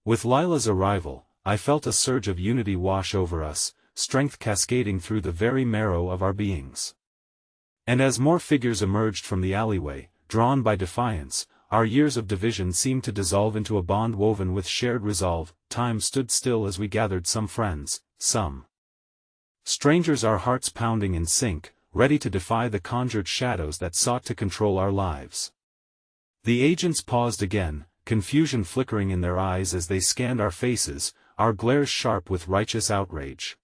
With Lila's arrival, I felt a surge of unity wash over us, strength cascading through the very marrow of our beings. And as more figures emerged from the alleyway, drawn by defiance, our years of division seemed to dissolve into a bond woven with shared resolve. Time stood still as we gathered, some friends, some strangers, our hearts pounding in sync, ready to defy the conjured shadows that sought to control our lives. The agents paused again, confusion flickering in their eyes as they scanned our faces, our glares sharp with righteous outrage.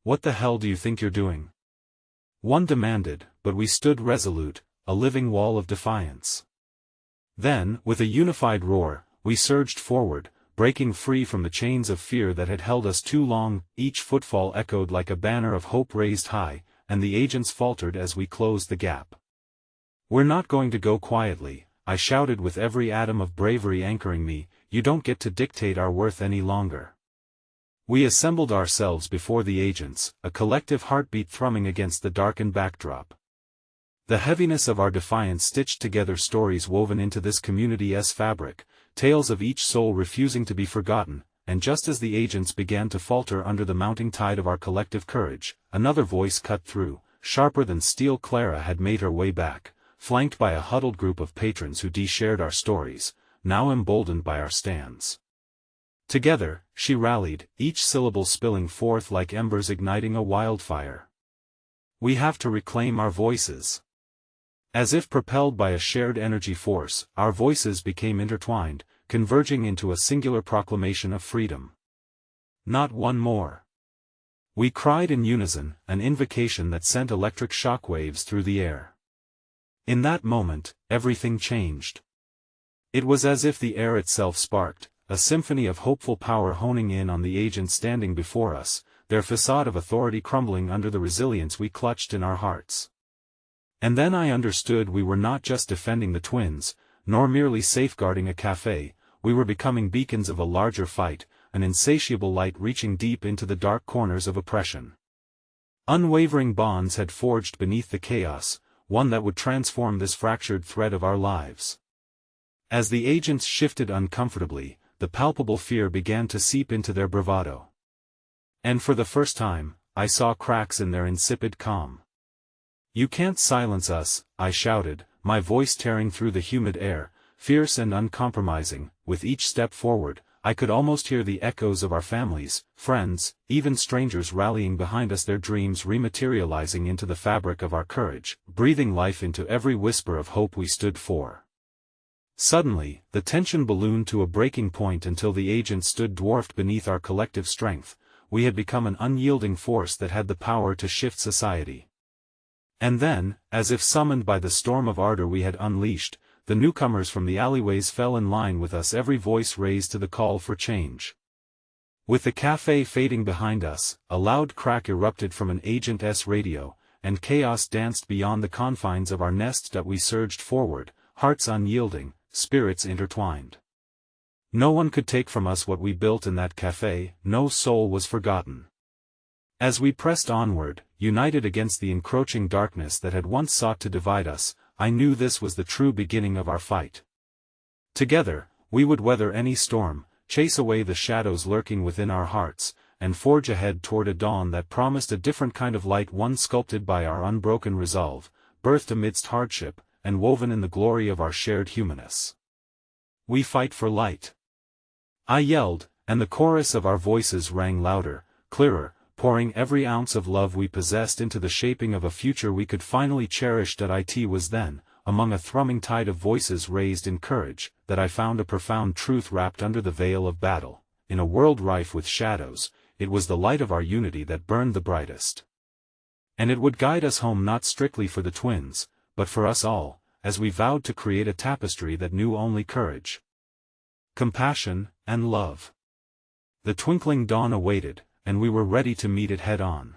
What the hell do you think you're doing? One demanded, but we stood resolute, a living wall of defiance. Then, with a unified roar, we surged forward, breaking free from the chains of fear that had held us too long. Each footfall echoed like a banner of hope raised high, and the agents faltered as we closed the gap. We're not going to go quietly, I shouted with every atom of bravery anchoring me. You don't get to dictate our worth any longer. We assembled ourselves before the agents, a collective heartbeat thrumming against the darkened backdrop. The heaviness of our defiance stitched together stories woven into this community's fabric, tales of each soul refusing to be forgotten. And just as the agents began to falter under the mounting tide of our collective courage, another voice cut through, sharper than steel. Clara had made her way back, flanked by a huddled group of patrons who shared our stories, now emboldened by our stands. Together, she rallied, each syllable spilling forth like embers igniting a wildfire. We have to reclaim our voices. As if propelled by a shared energy force, our voices became intertwined, converging into a singular proclamation of freedom. Not one more. We cried in unison, an invocation that sent electric shockwaves through the air. In that moment, everything changed. It was as if the air itself sparked, a symphony of hopeful power honing in on the agents standing before us, their facade of authority crumbling under the resilience we clutched in our hearts. And then I understood we were not just defending the twins, nor merely safeguarding a cafe, we were becoming beacons of a larger fight, an insatiable light reaching deep into the dark corners of oppression. Unwavering bonds had forged beneath the chaos, one that would transform this fractured thread of our lives. As the agents shifted uncomfortably, the palpable fear began to seep into their bravado. And for the first time, I saw cracks in their insipid calm. "You can't silence us," I shouted, my voice tearing through the humid air, fierce and uncompromising. With each step forward, I could almost hear the echoes of our families, friends, even strangers rallying behind us, their dreams rematerializing into the fabric of our courage, breathing life into every whisper of hope we stood for. Suddenly, the tension ballooned to a breaking point until the agents stood dwarfed beneath our collective strength. We had become an unyielding force that had the power to shift society. And then, as if summoned by the storm of ardor we had unleashed, the newcomers from the alleyways fell in line with us, every voice raised to the call for change. With the cafe fading behind us, a loud crack erupted from an Agent-S radio, and chaos danced beyond the confines of our nest that we surged forward, hearts unyielding, spirits intertwined. No one could take from us what we built in that cafe, no soul was forgotten. As we pressed onward, united against the encroaching darkness that had once sought to divide us, I knew this was the true beginning of our fight. Together, we would weather any storm, chase away the shadows lurking within our hearts, and forge ahead toward a dawn that promised a different kind of light, one sculpted by our unbroken resolve, birthed amidst hardship, and woven in the glory of our shared humanness. "We fight for light," I yelled, and the chorus of our voices rang louder, clearer, pouring every ounce of love we possessed into the shaping of a future we could finally cherish. It was then, among a thrumming tide of voices raised in courage, that I found a profound truth wrapped under the veil of battle. In a world rife with shadows, it was the light of our unity that burned the brightest. And it would guide us home, not strictly for the twins, but for us all, as we vowed to create a tapestry that knew only courage, compassion, and love. The twinkling dawn awaited, and we were ready to meet it head-on.